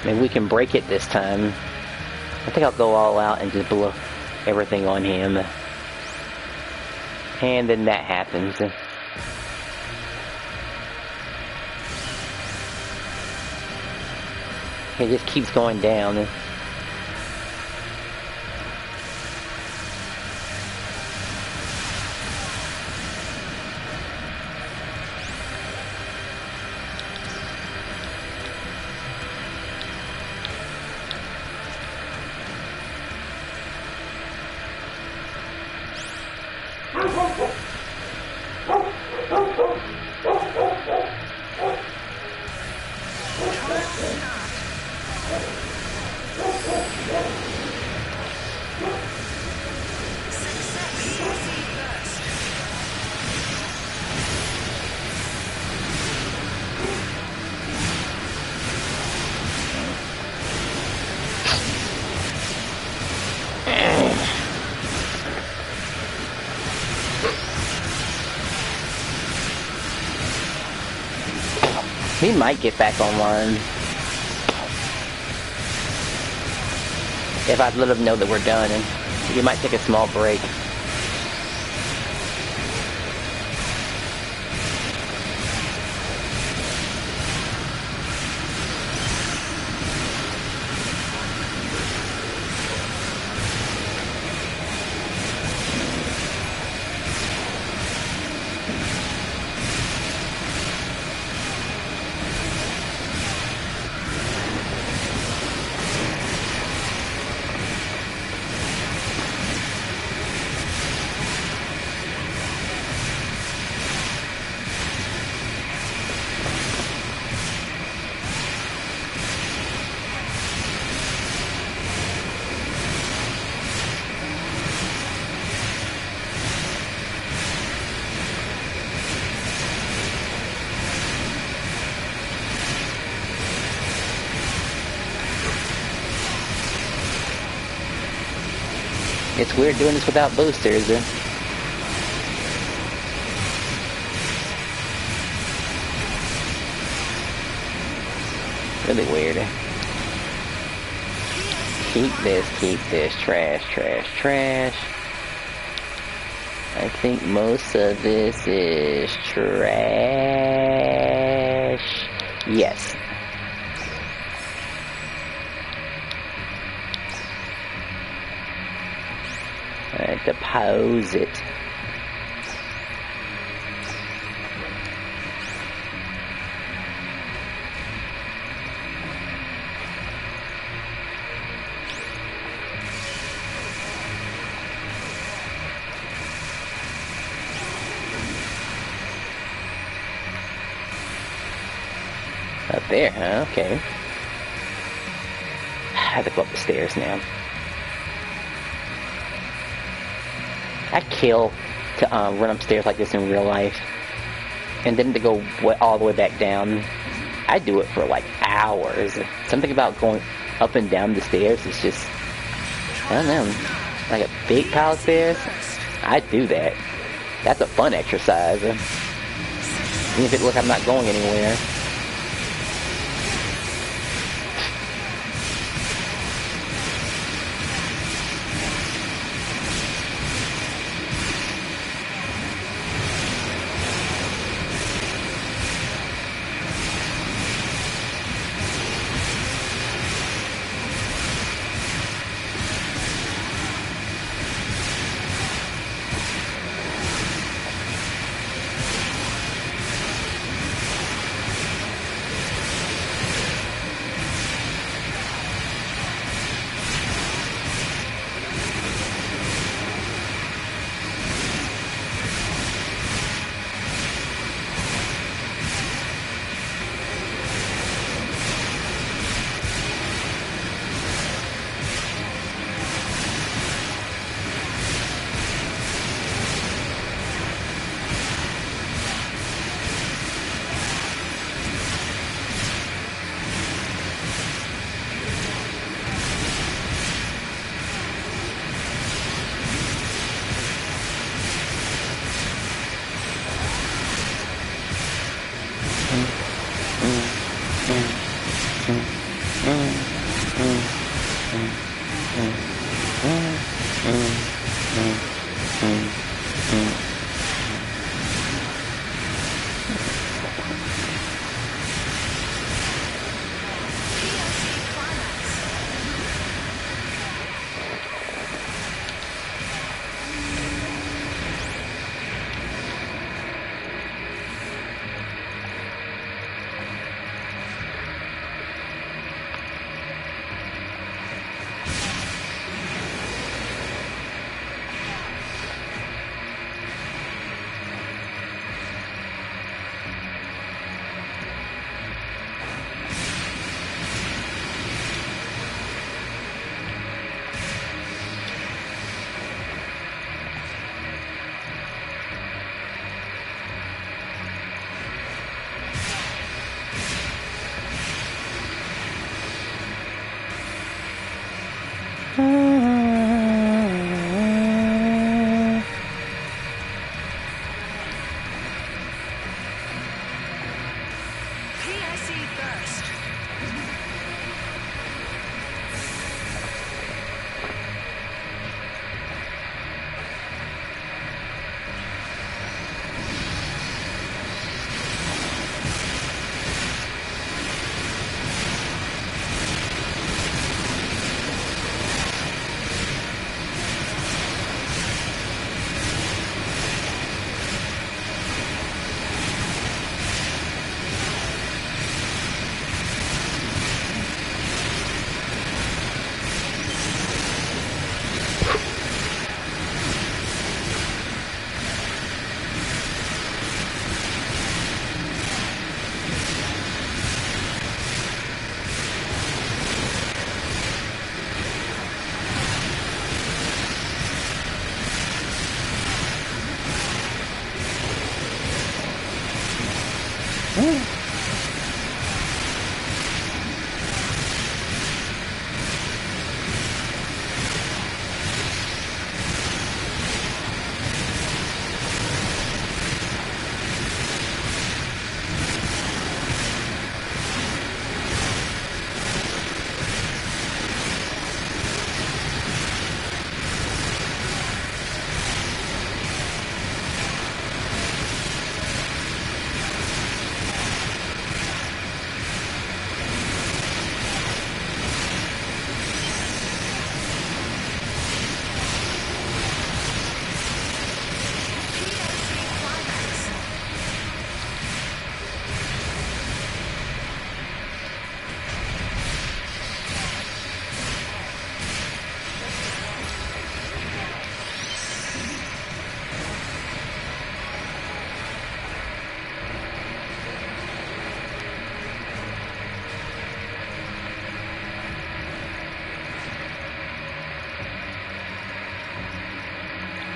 Maybe we can break it this time. I think I'll go all out and just blow everything on him. And then that happens. It just keeps going down. He might get back online. If I let him know that we're done, and he might take a small break. It's weird doing this without boosters. Really weird. Keep this. Trash, trash, trash. I think most of this is trash. Yes. Alright, deposit. Up there, huh? Okay. I have to go up the stairs now. I'd kill to run upstairs like this in real life. And then to go all the way back down. I'd do it for like hours. Something about going up and down the stairs is just, I don't know, like a big pile of stairs. I'd do that. That's a fun exercise. Even if it looks like I'm not going anywhere.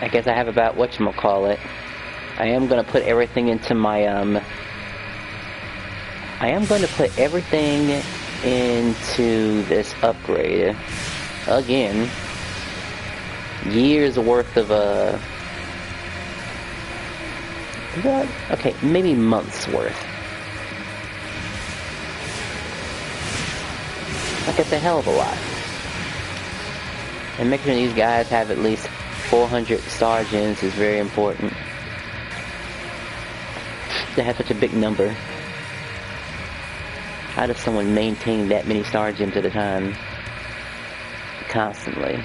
I guess I have about whatchamacallit. I am gonna put everything into my, I am gonna put everything into this upgrade. Again. Years worth of, okay, maybe months worth. Like, it's a hell of a lot. And making sure these guys have at least 400 star gems is very important. They have such a big number. How does someone maintain that many star gems at a time? Constantly.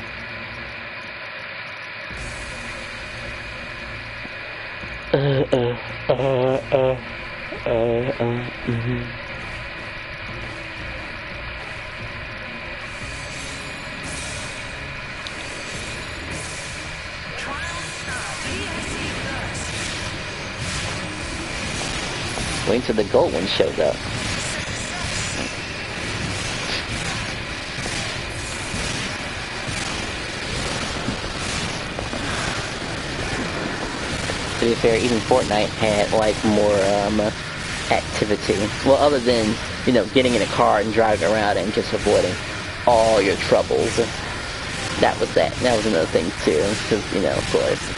Wait until the gold one shows up. To be fair, even Fortnite had like more activity. Well, other than, you know, getting in a car and driving around and just avoiding all your troubles. That was that. That was another thing too, because, you know, of course.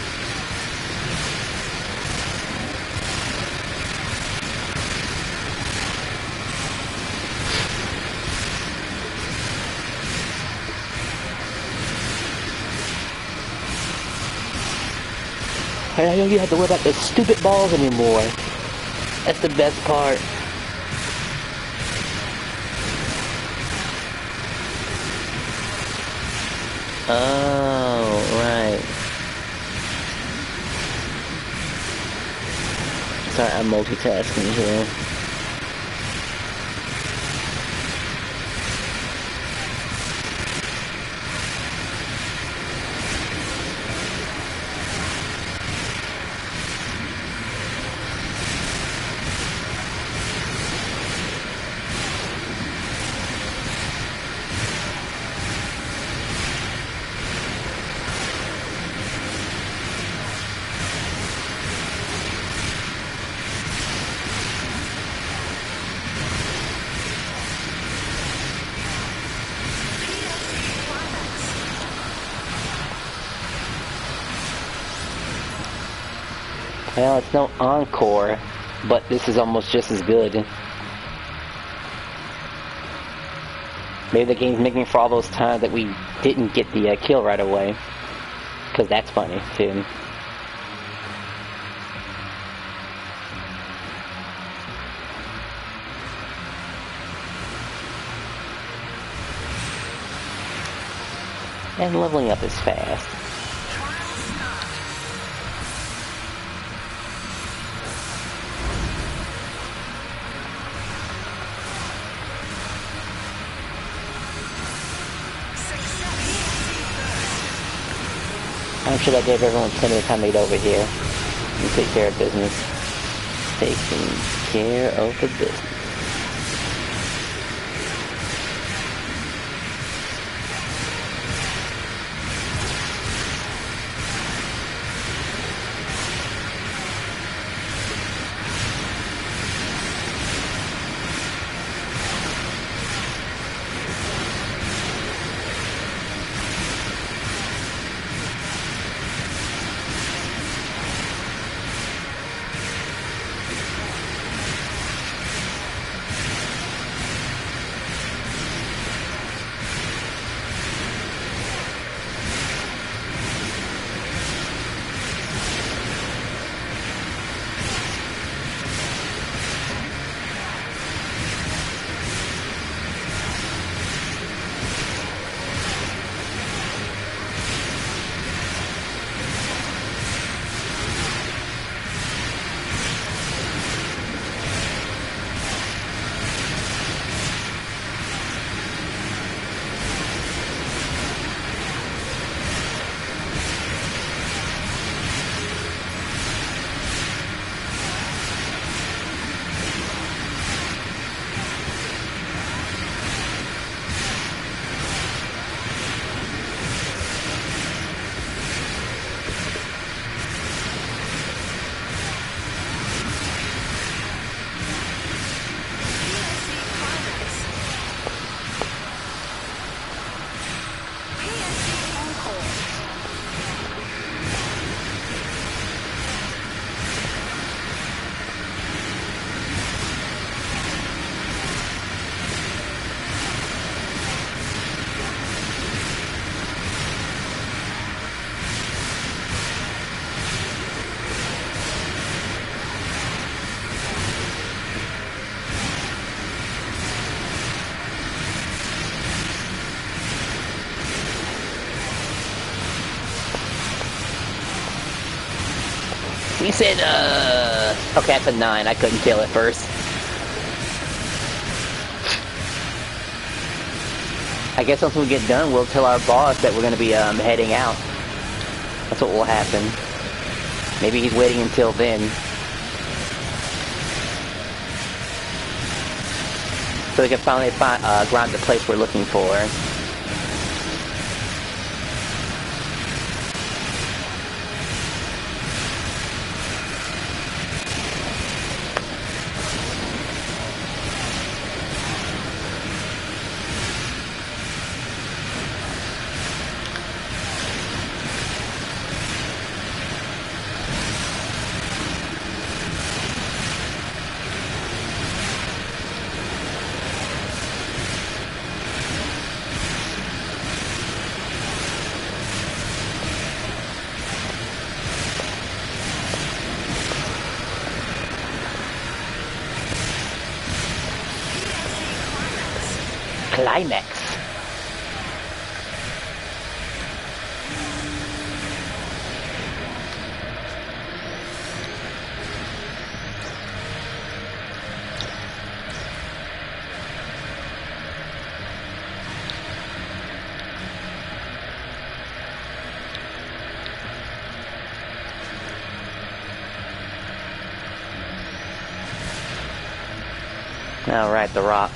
And I don't even have to worry about the stupid balls anymore. That's the best part. Oh, right. Sorry, I'm multitasking here. Well, it's no encore, but this is almost just as good. Maybe the game's making for all those times that we didn't get the kill right away. Because that's funny, too. And leveling up is fast. I'm sure that gave everyone plenty of time to get over here and take care of business. Taking care of the business. He said, okay, that's a 9. I couldn't tell at first. I guess once we get done, we'll tell our boss that we're going to be heading out. That's what will happen. Maybe he's waiting until then. So we can finally grind the place we're looking for. Climax. All right, the rock.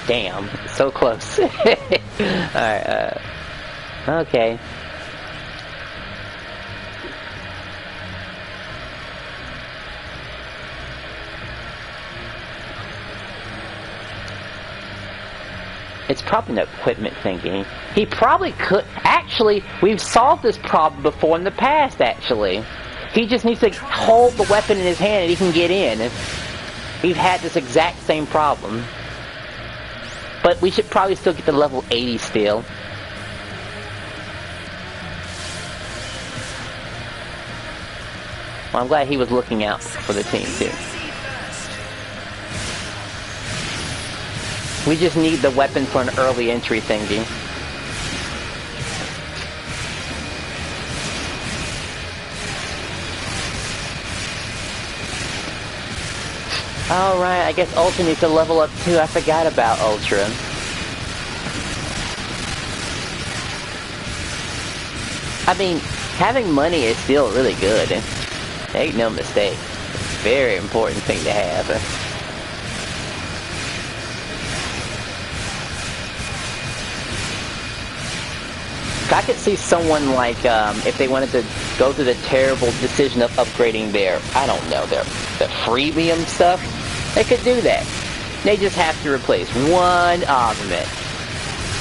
Damn, so close. Alright, okay. It's probably an equipment thingy. He probably could... Actually, we've solved this problem before in the past, actually. He just needs to hold the weapon in his hand and he can get in. We've had this exact same problem. But we should probably still get to level 80 still. Well, I'm glad he was looking out for the team too. We just need the weapon for an early entry thingy. Alright, I guess Ultra needs to level up too. I forgot about Ultra. I mean, having money is still really good. Ain't no mistake. It's a very important thing to have. I could see someone like, if they wanted to go through the terrible decision of upgrading their, I don't know, the freemium stuff, they could do that. They just have to replace one augment.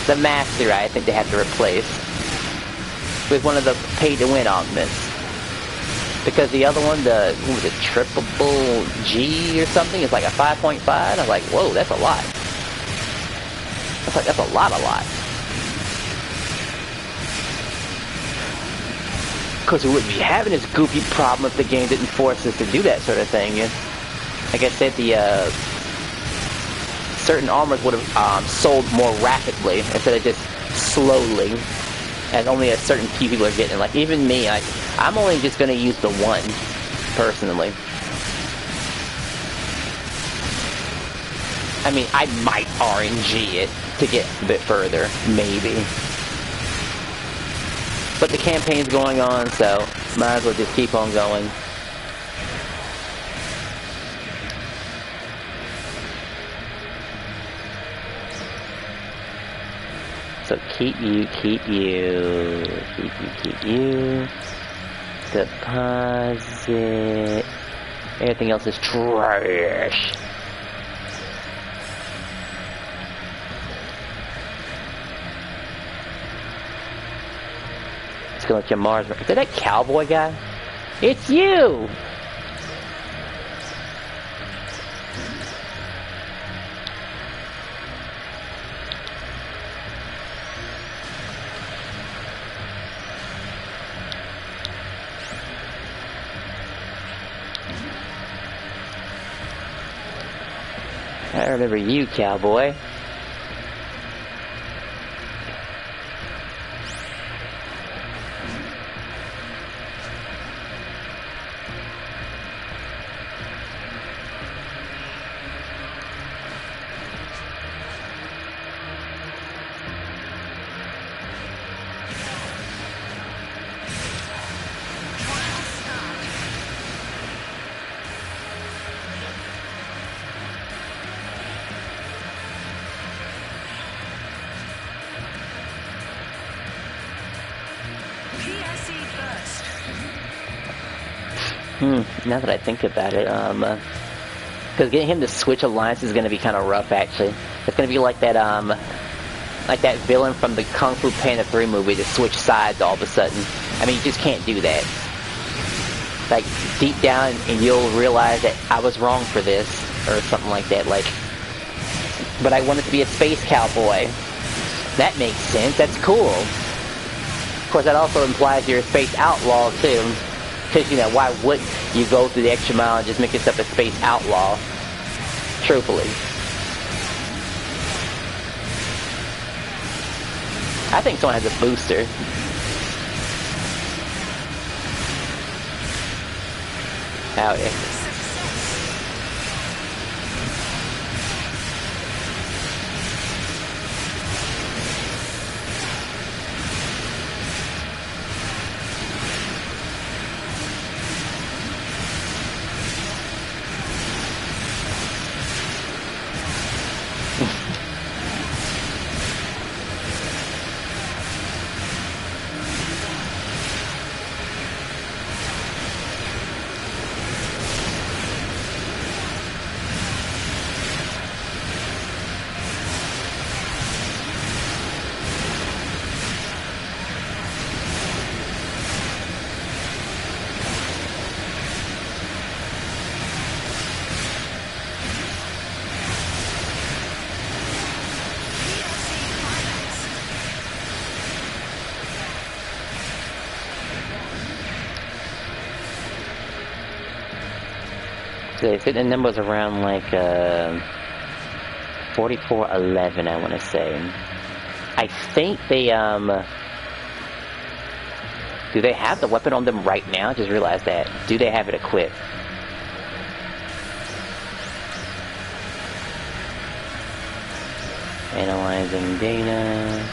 The Master, I think they have to replace with one of the pay-to-win augments. Because the other one, what was it, Triple G or something, is like a 5.5. I was like, whoa, that's a lot. That's a lot. Because we wouldn't be having this goofy problem if the game didn't force us to do that sort of thing. Like I said, the certain armors would have sold more rapidly instead of just slowly, and only a certain few people are getting it. Like even me, I'm only just going to use the one, personally. I mean, I might RNG it to get a bit further, maybe. But the campaign's going on, so might as well just keep on going. So keep you. Deposit. Everything else is trash. Going to Mars. Is that cowboy guy? It's you! I remember you, cowboy. Now that I think about it, because getting him to switch alliances is going to be kind of rough, actually. It's going to be like that villain from the Kung Fu Panda 3 movie to switch sides all of a sudden. I mean, you just can't do that. Like, deep down, and you'll realize that I was wrong for this, or something like that, like, but I wanted to be a space cowboy. That makes sense, that's cool. Of course, that also implies you're a space outlaw, too. Because, you know, why wouldn't you go through the extra mile and just make yourself a space outlaw? Truthfully. I think someone has a booster. Howdy. So I think the number was around like 4411, I want to say. I think they do they have the weapon on them right now? I just realized that. Do they have it equipped? Analyzing data.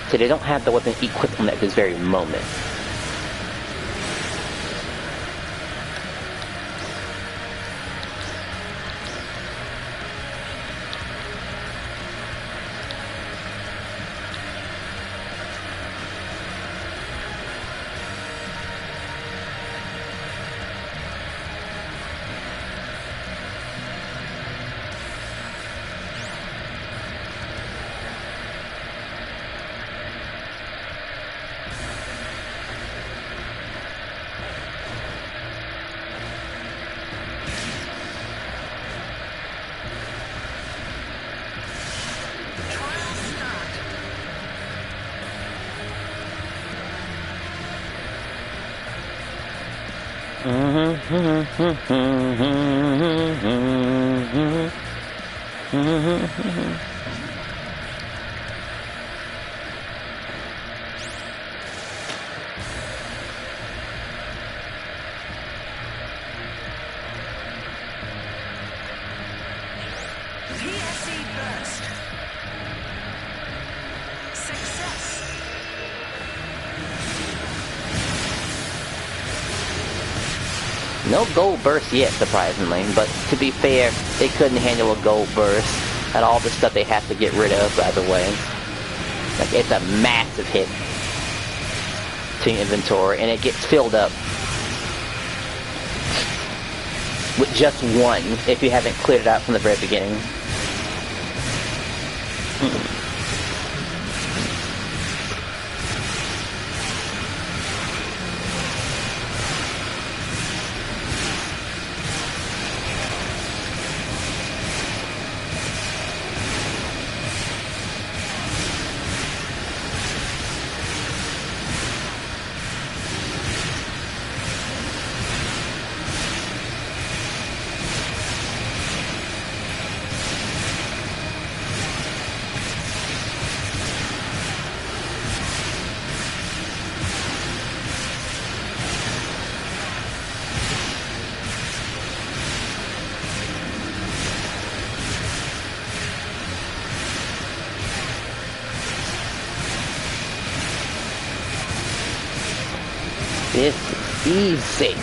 So they don't have the weapon equipped on them at this very moment. No gold burst yet, surprisingly, but to be fair, they couldn't handle a gold burst and all the stuff they have to get rid of, by the way. Like, it's a massive hit to your inventory, and it gets filled up with just one if you haven't cleared it out from the very beginning. This is easy.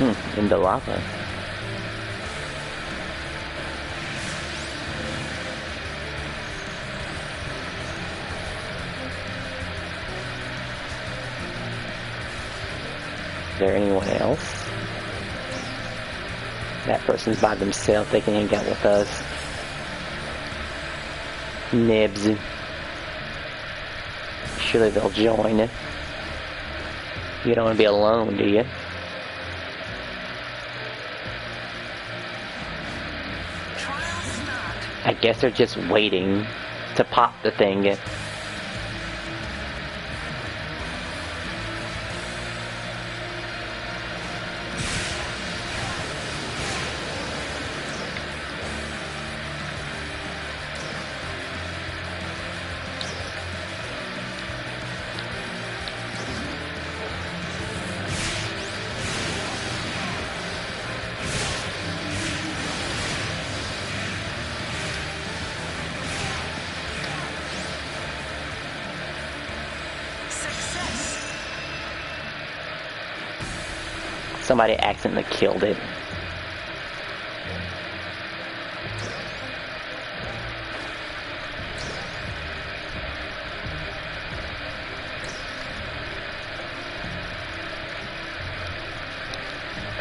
In the lava. Is there anyone else? That person's by themselves, they can hang out with us. Nibs. Surely they'll join. You don't want to be alone, do you? I guess they're just waiting to pop the thing. Somebody accidentally killed it.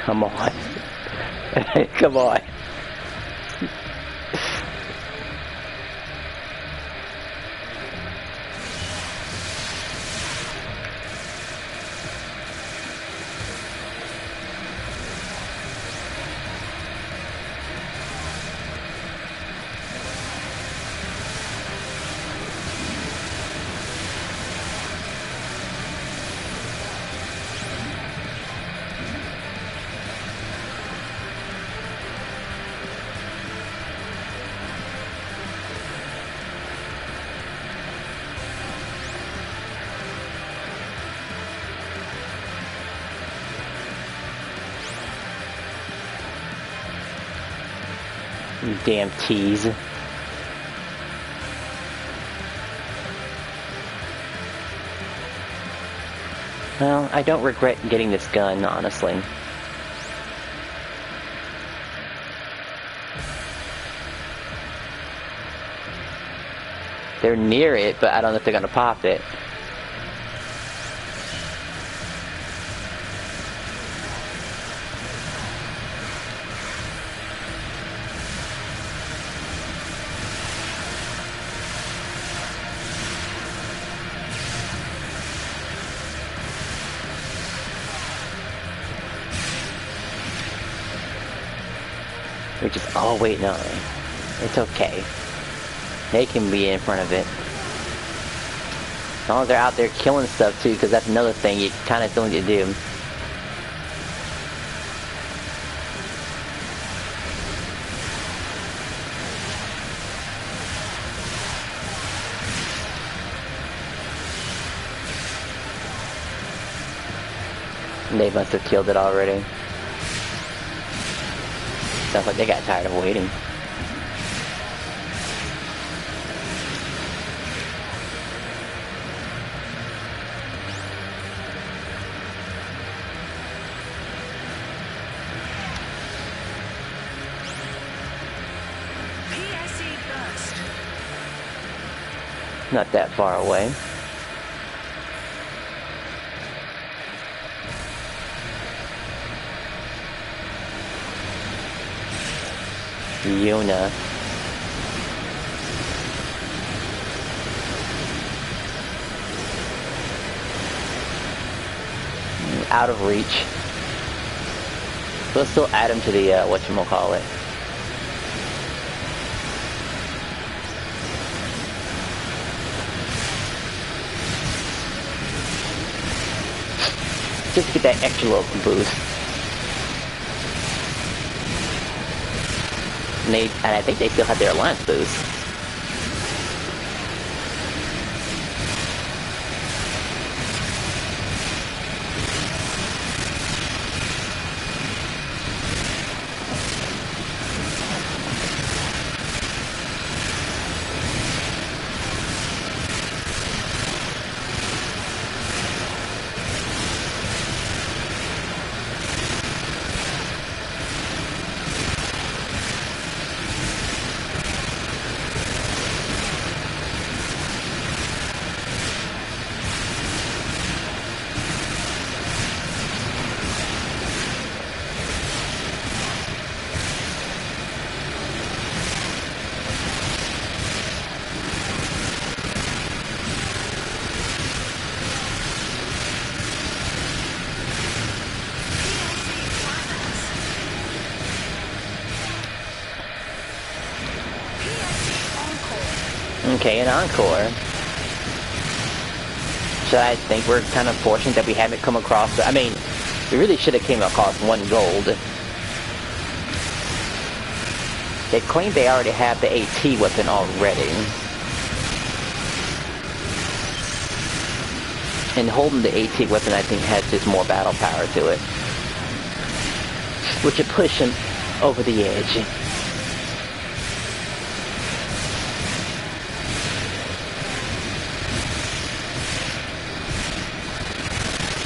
Come on. Come on. You damn tease. Well, I don't regret getting this gun, honestly. They're near it, but I don't know if they're gonna pop it. We're just all waiting on it. It's okay. They can be in front of it. As long as they're out there killing stuff too, because that's another thing you kind of still need to do. They must have killed it already. Sounds like they got tired of waiting. Not that far away. Yuna. Out of reach. We'll still add him to the, whatchamacallit. Just to get that extra little boost. And I think they still had their alliance boost. Okay, an encore. So I think we're kind of fortunate that we haven't come across... I mean, we really should have came across 1 gold. They claim they already have the AT weapon already. And holding the AT weapon, I think, has just more battle power to it. Which would push him over the edge.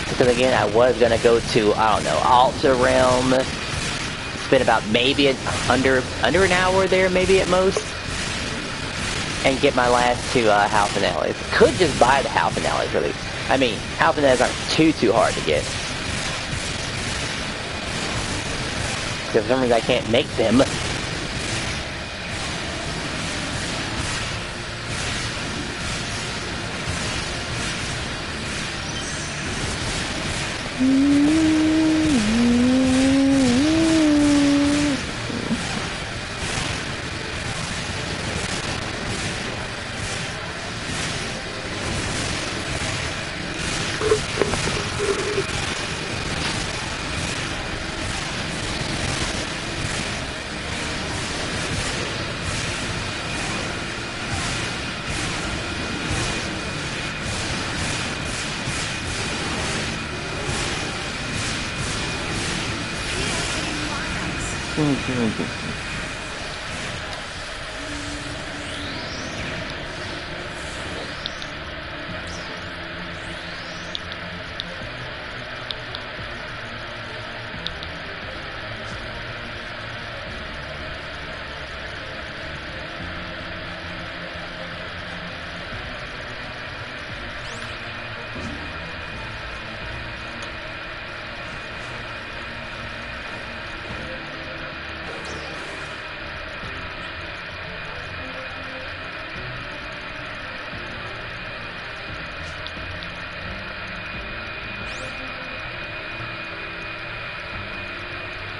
Because again, I was gonna go to, I don't know, Alta Realm, spend about maybe under an hour there, maybe at most, and get my last 2 House and Allies. Could just buy the House and Allies, really. I mean, House and Allies aren't too hard to get. Because for some reason I can't make them.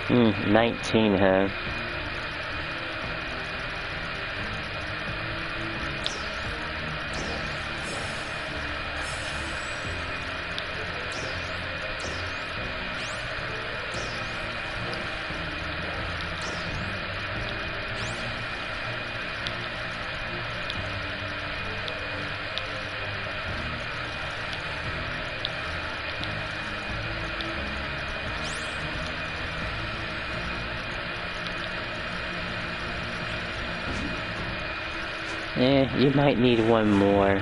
Hmm, 19, huh? You might need 1 more.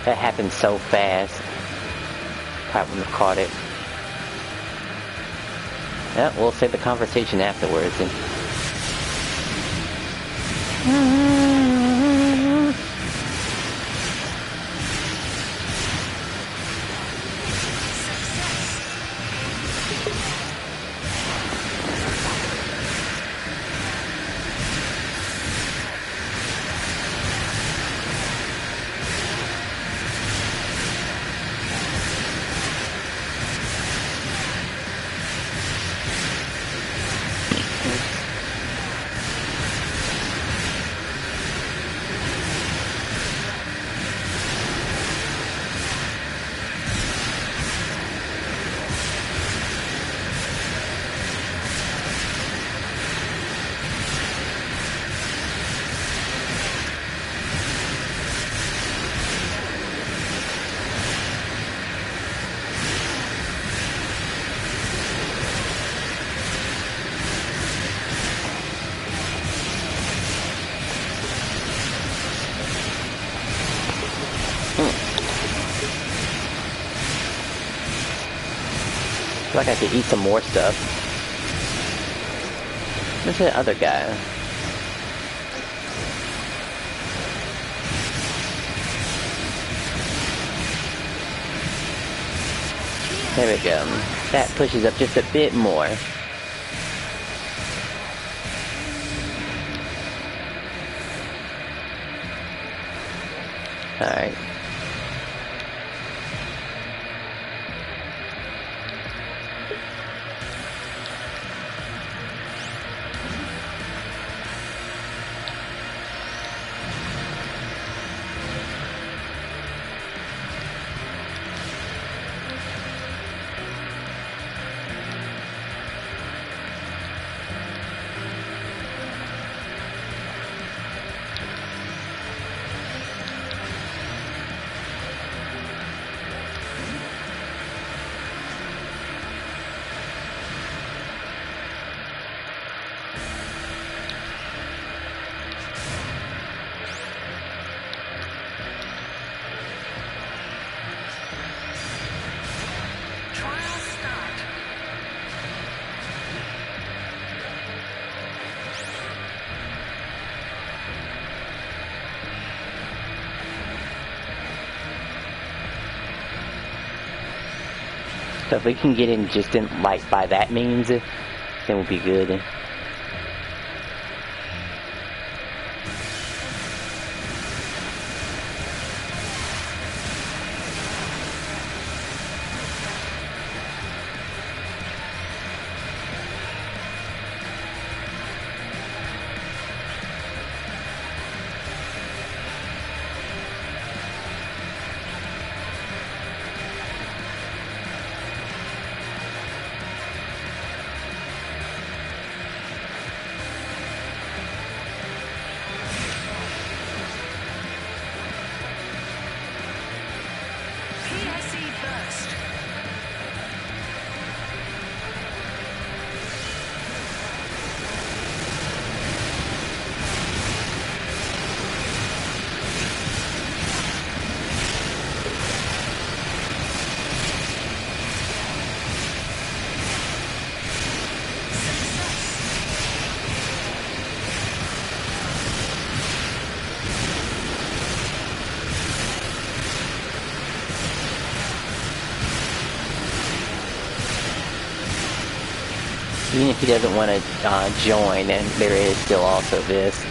That happened so fast. Probably wouldn't have caught it. Yeah, we'll save the conversation afterwards. feel like I could eat some more stuff. Where's that other guy? There we go. That pushes up just a bit more. Alright. So if we can get in just in, like, by that means, then we'll be good. Even if he doesn't want to join, and there is still also this.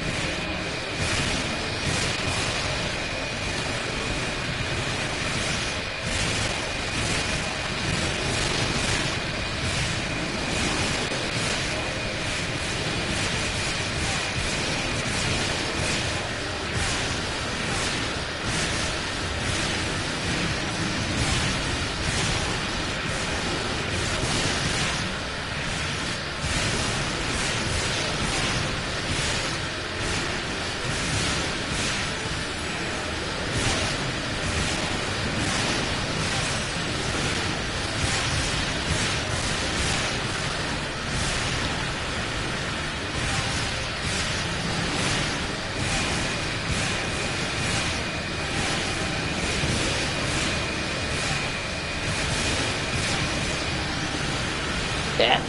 Yeah.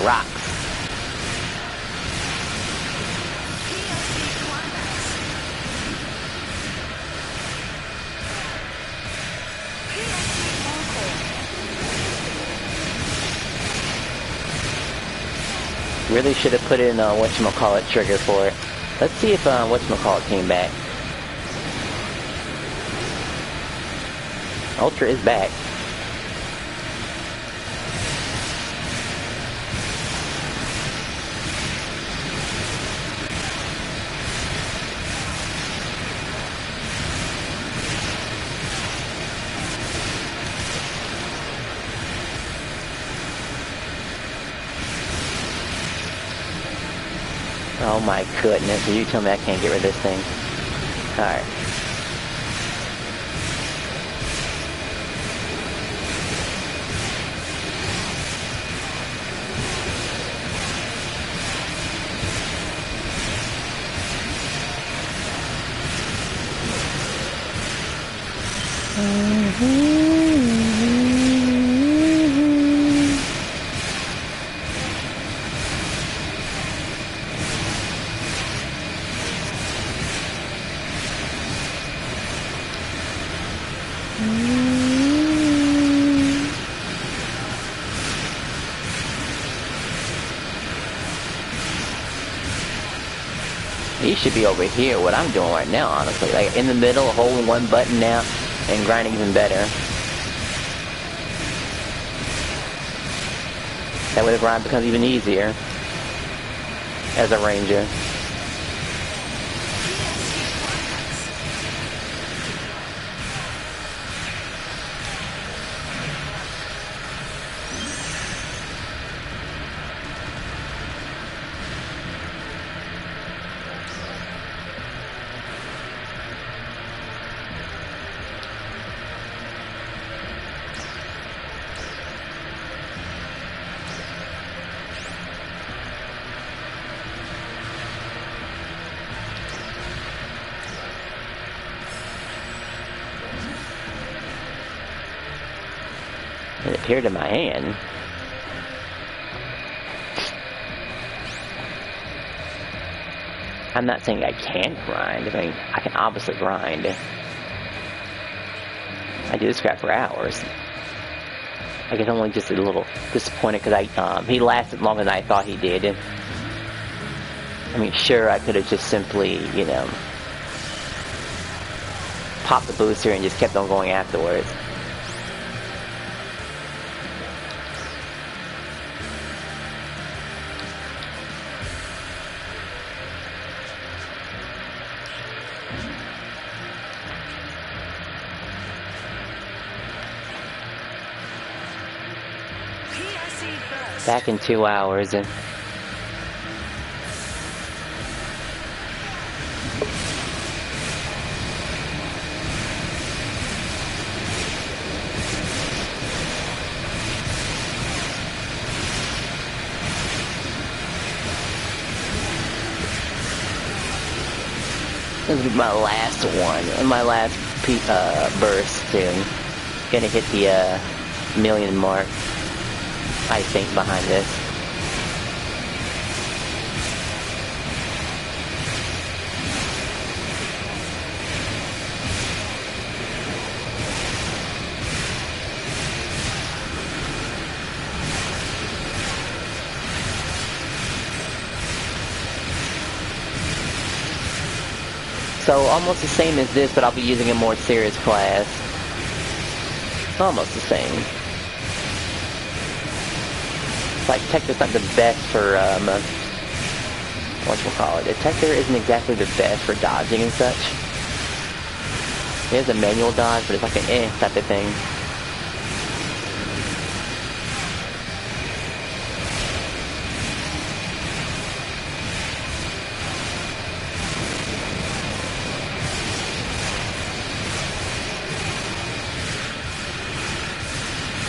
Rocks. Really should have put in whatchamacallit trigger for it. Let's see if whatchamacallit came back. Ultra is back. Oh my goodness, are you telling me I can't get rid of this thing? Alright. He should be over here, what I'm doing right now, honestly. Like, in the middle, holding one button down, and grinding even better. That way the grind becomes even easier. As a ranger. It appeared in my hand. I'm not saying I can't grind. I mean, I can obviously grind. I do this crap for hours. I guess I'm only just a little disappointed because he lasted longer than I thought he did. I mean, sure, I could have just simply, you know, popped the booster and just kept on going afterwards. Back in 2 hours. And this will be my last one, my last burst too. Gonna hit the million mark, I think, behind this. So almost the same as this, but I'll be using a more serious class. Almost the same. Like, Detector's not the best for, whatchamacallit. Detector isn't exactly the best for dodging and such. It is a manual dodge, but it's like an type of thing.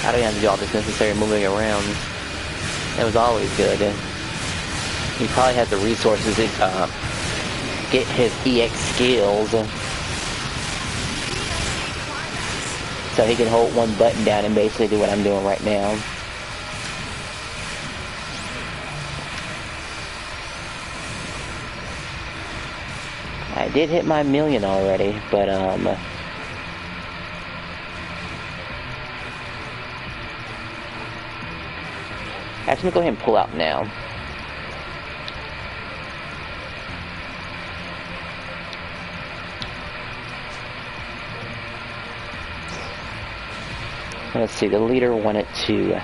I don't have to do all this necessary moving around. That was always good. He probably has the resources to get his EX skills. So he can hold one button down and basically do what I'm doing right now. I did hit my million already, but actually, go ahead and pull out now. Let's see, the leader wanted to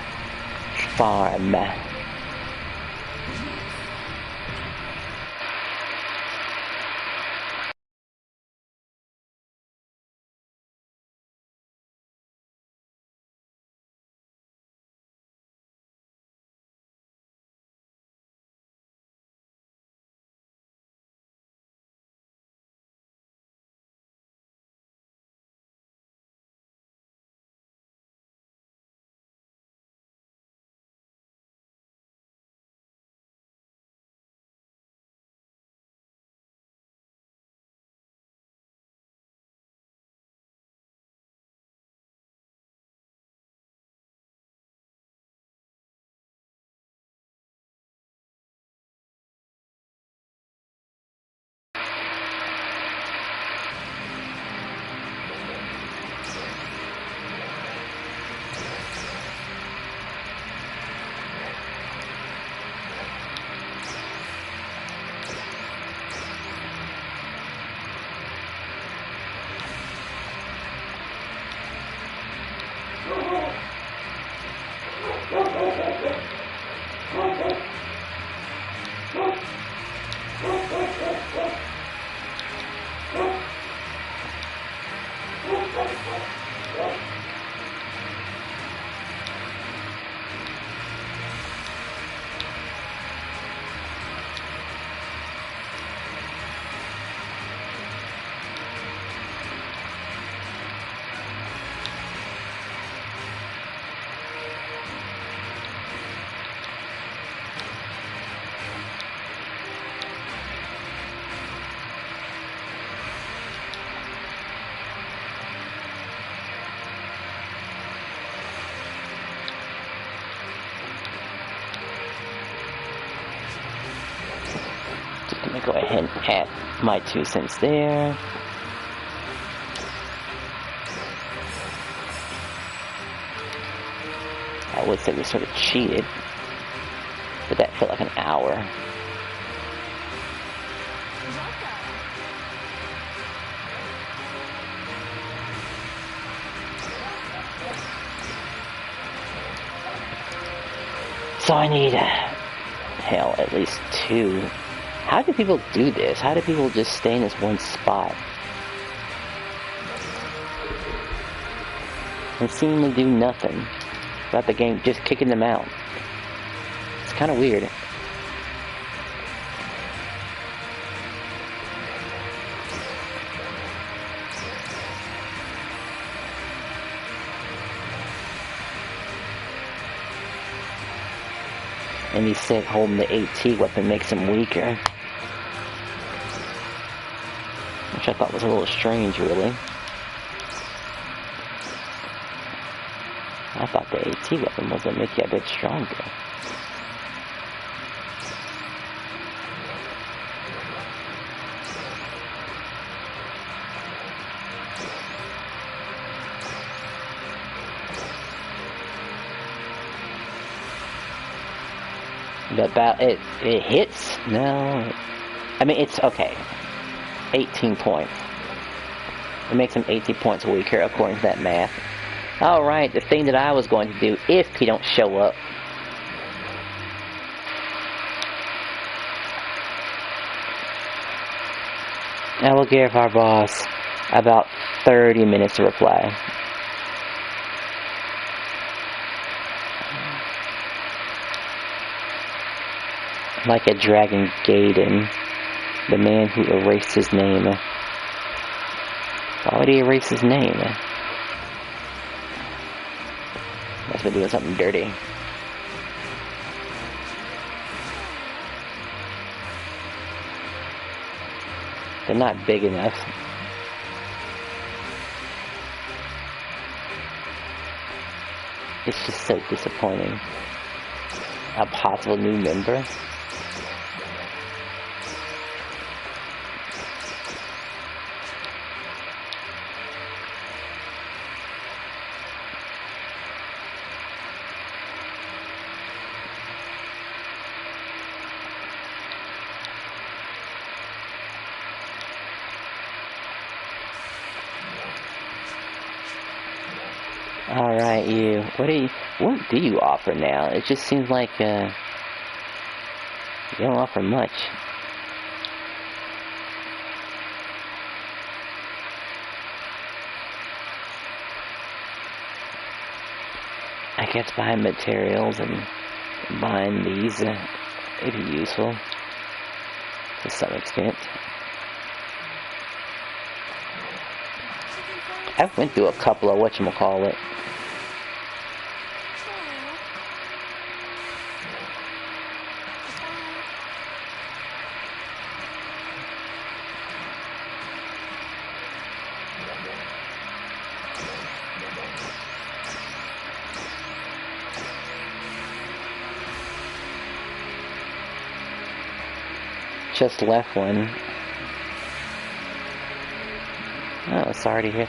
farm. Go ahead and add my 2 cents there. I would say we sort of cheated, but that felt like an hour. So I need, hell, at least 2. How do people do this? How do people just stay in this one spot and seemingly do nothing about the game, just kicking them out? It's kind of weird. And he said holding the AT weapon makes him weaker, which I thought was a little strange, really. I thought the AT weapon was going to make you a bit stronger. It hits? No. I mean, it's okay. 18 points. It makes him 80 points weaker, according to that math. Alright, the thing that I was going to do if he don't show up. I will give our boss about 30 minutes to reply. Like a Dragon Gaiden, the man who erased his name. Why would he erase his name? Must be doing something dirty. They're not big enough. It's just so disappointing. A possible new member. Alright, you. What do you offer now? It just seems like, you don't offer much. I guess buying materials and buying these would be useful to some extent. I went through a couple of whatchamacallit. Just left one. Oh, sorry to hear.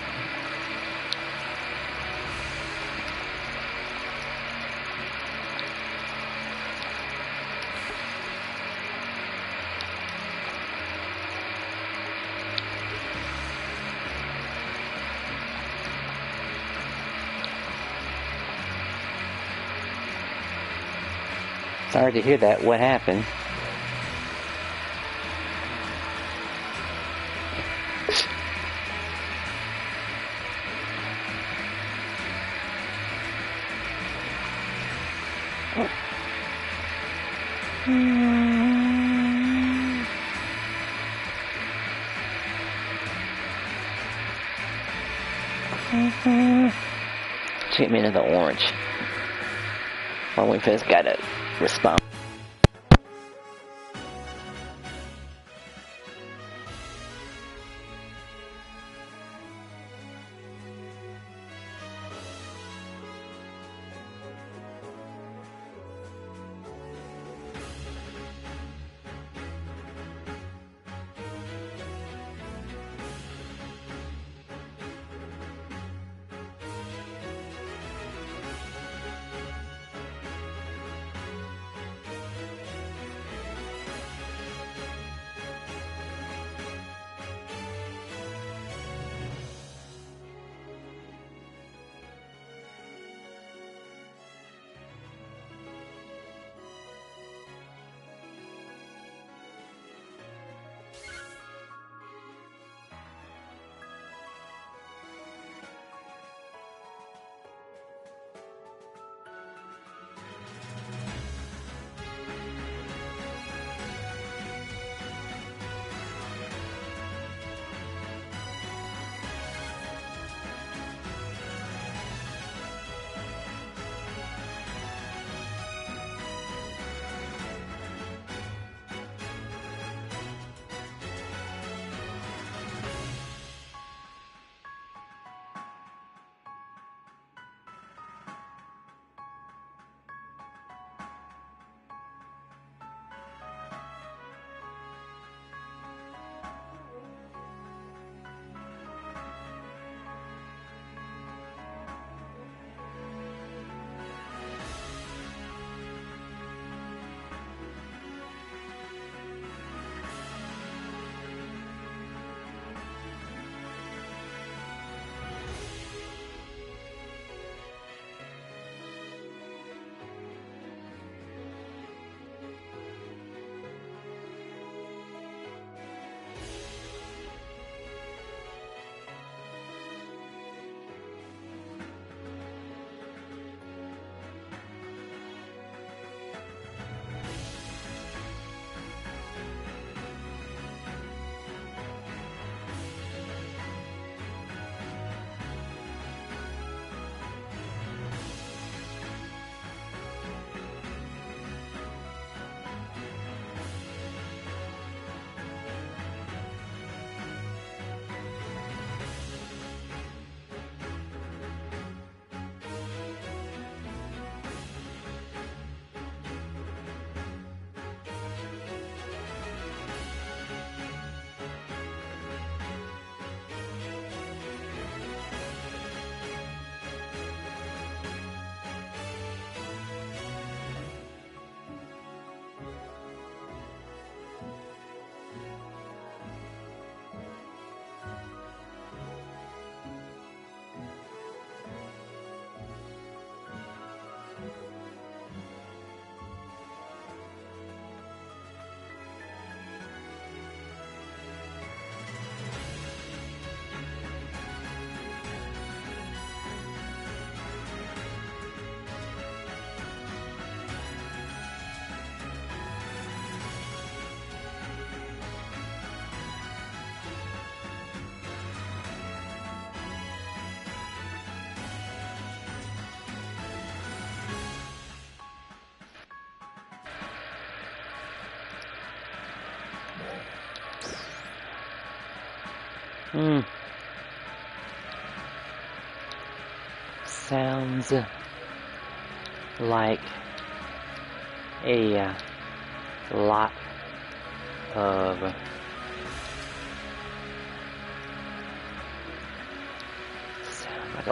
Sorry to hear that. What happened? Take me another orange. While we first gotta respond. Sounds like a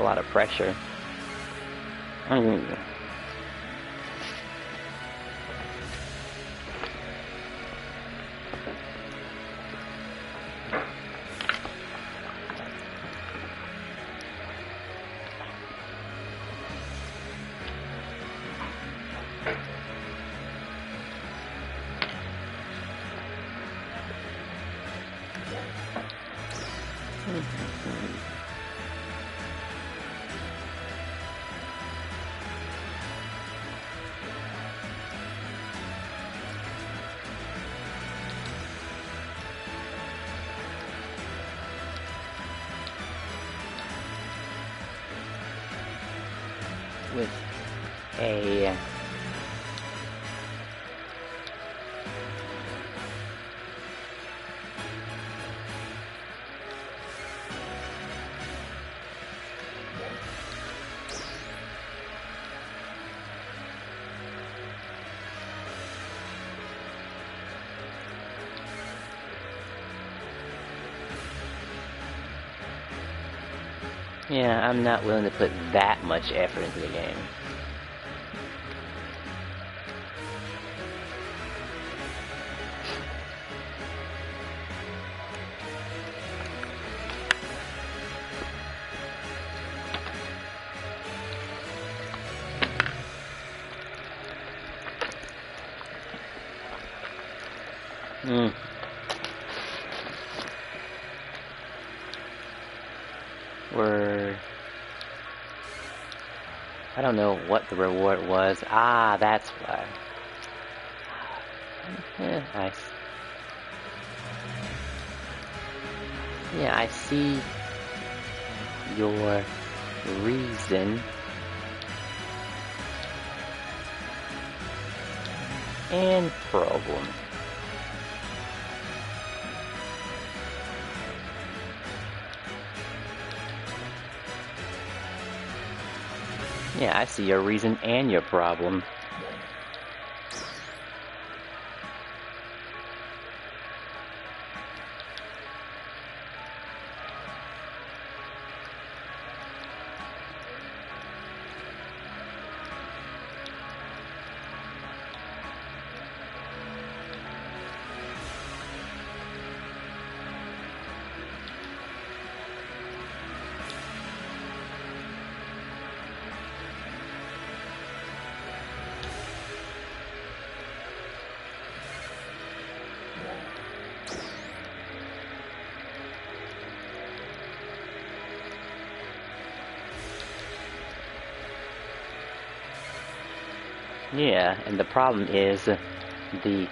lot of pressure. With a yeah, I'm not willing to put that much effort into the game. I don't know what the reward was. Ah, that's why. Nice. Yeah, I see your reason. And problem. Yeah, I see your reason and your problem. Yeah, and the problem is the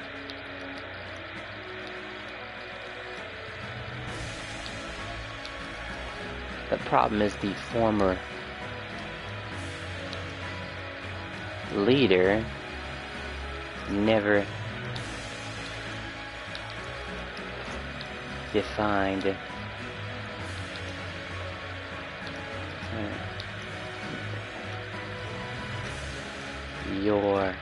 former leader never defined your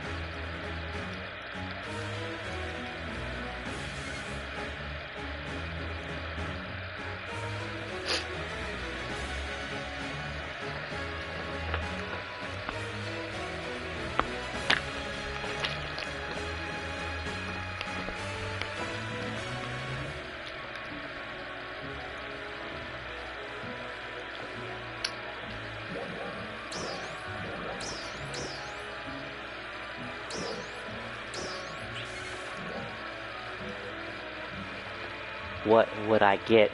what would I get?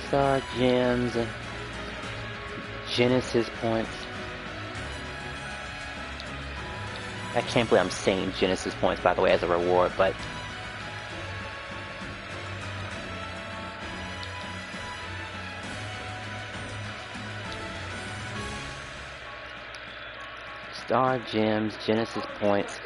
Star gems, Genesis points. I can't believe I'm saying Genesis points, by the way, as a reward, but Star gems, Genesis points.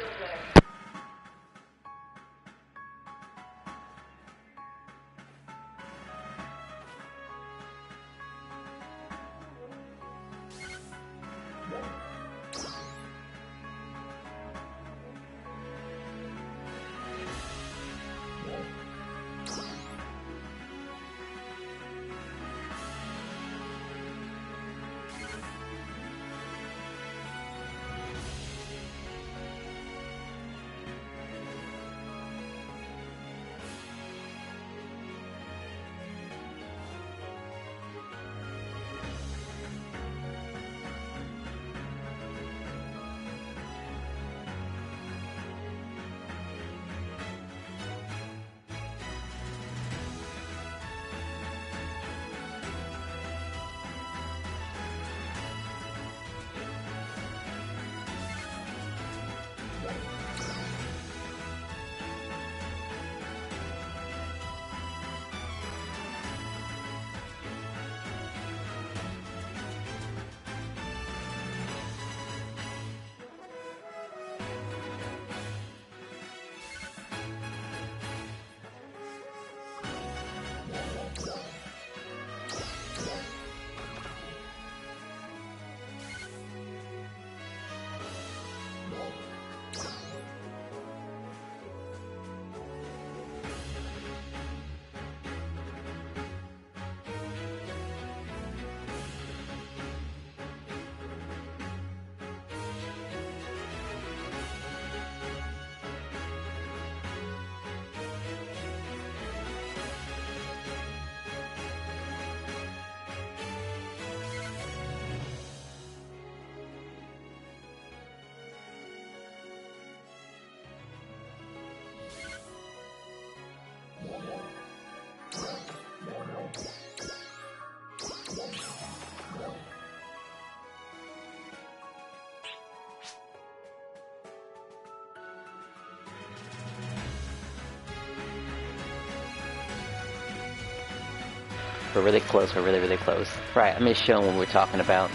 We're really close, we're really, really close. Right, I'm just showing what we're talking about.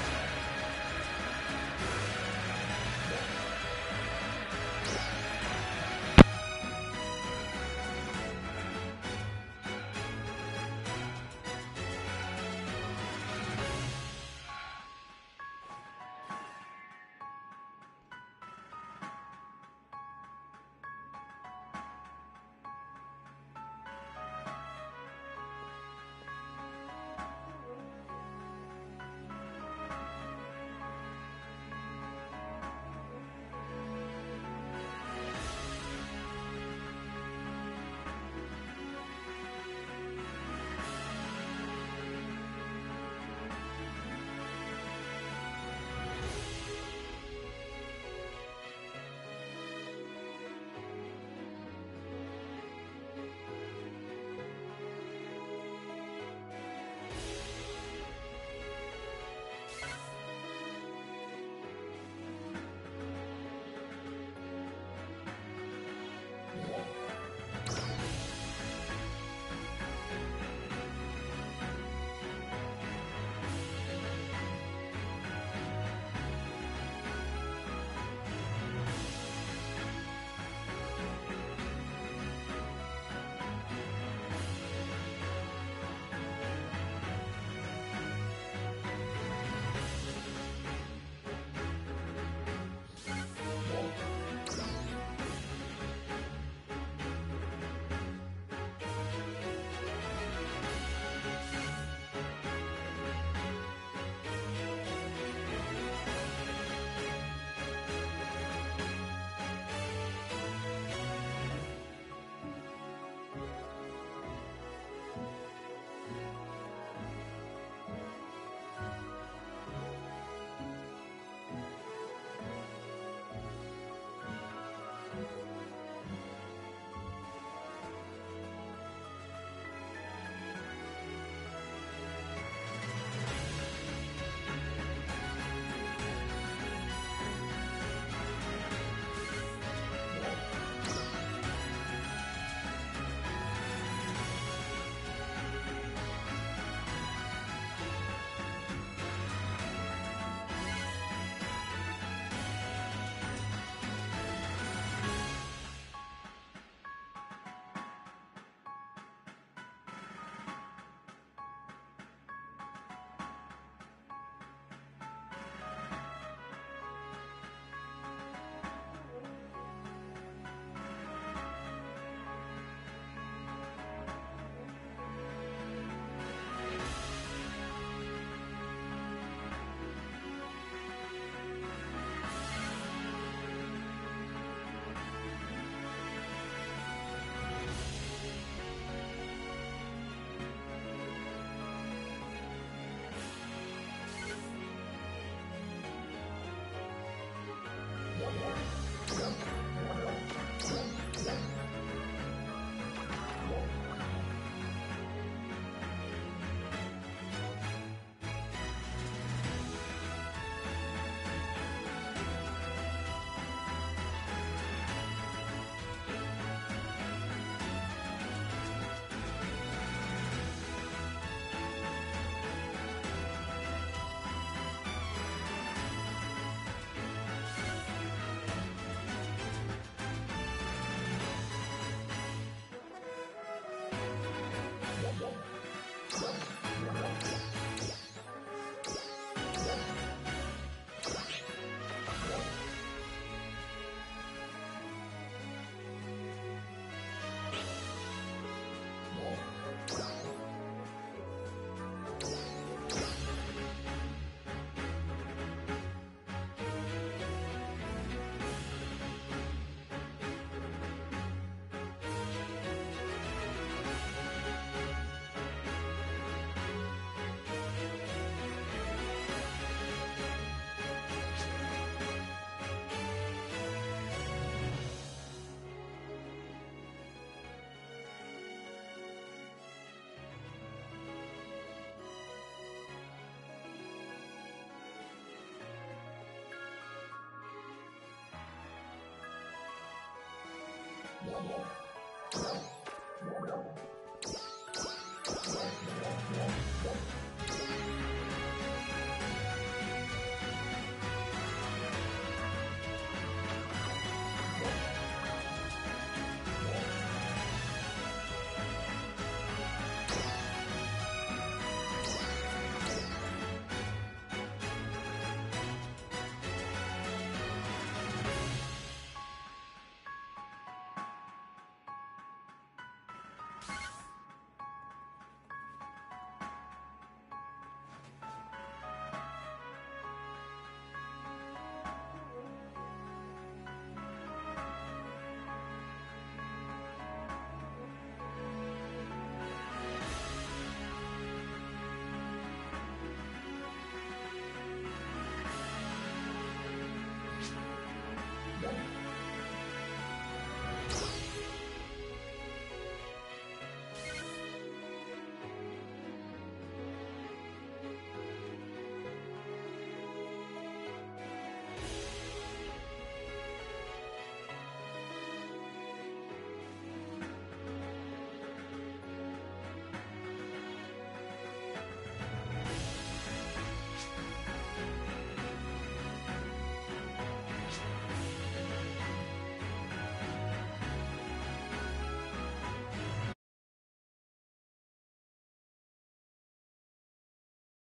you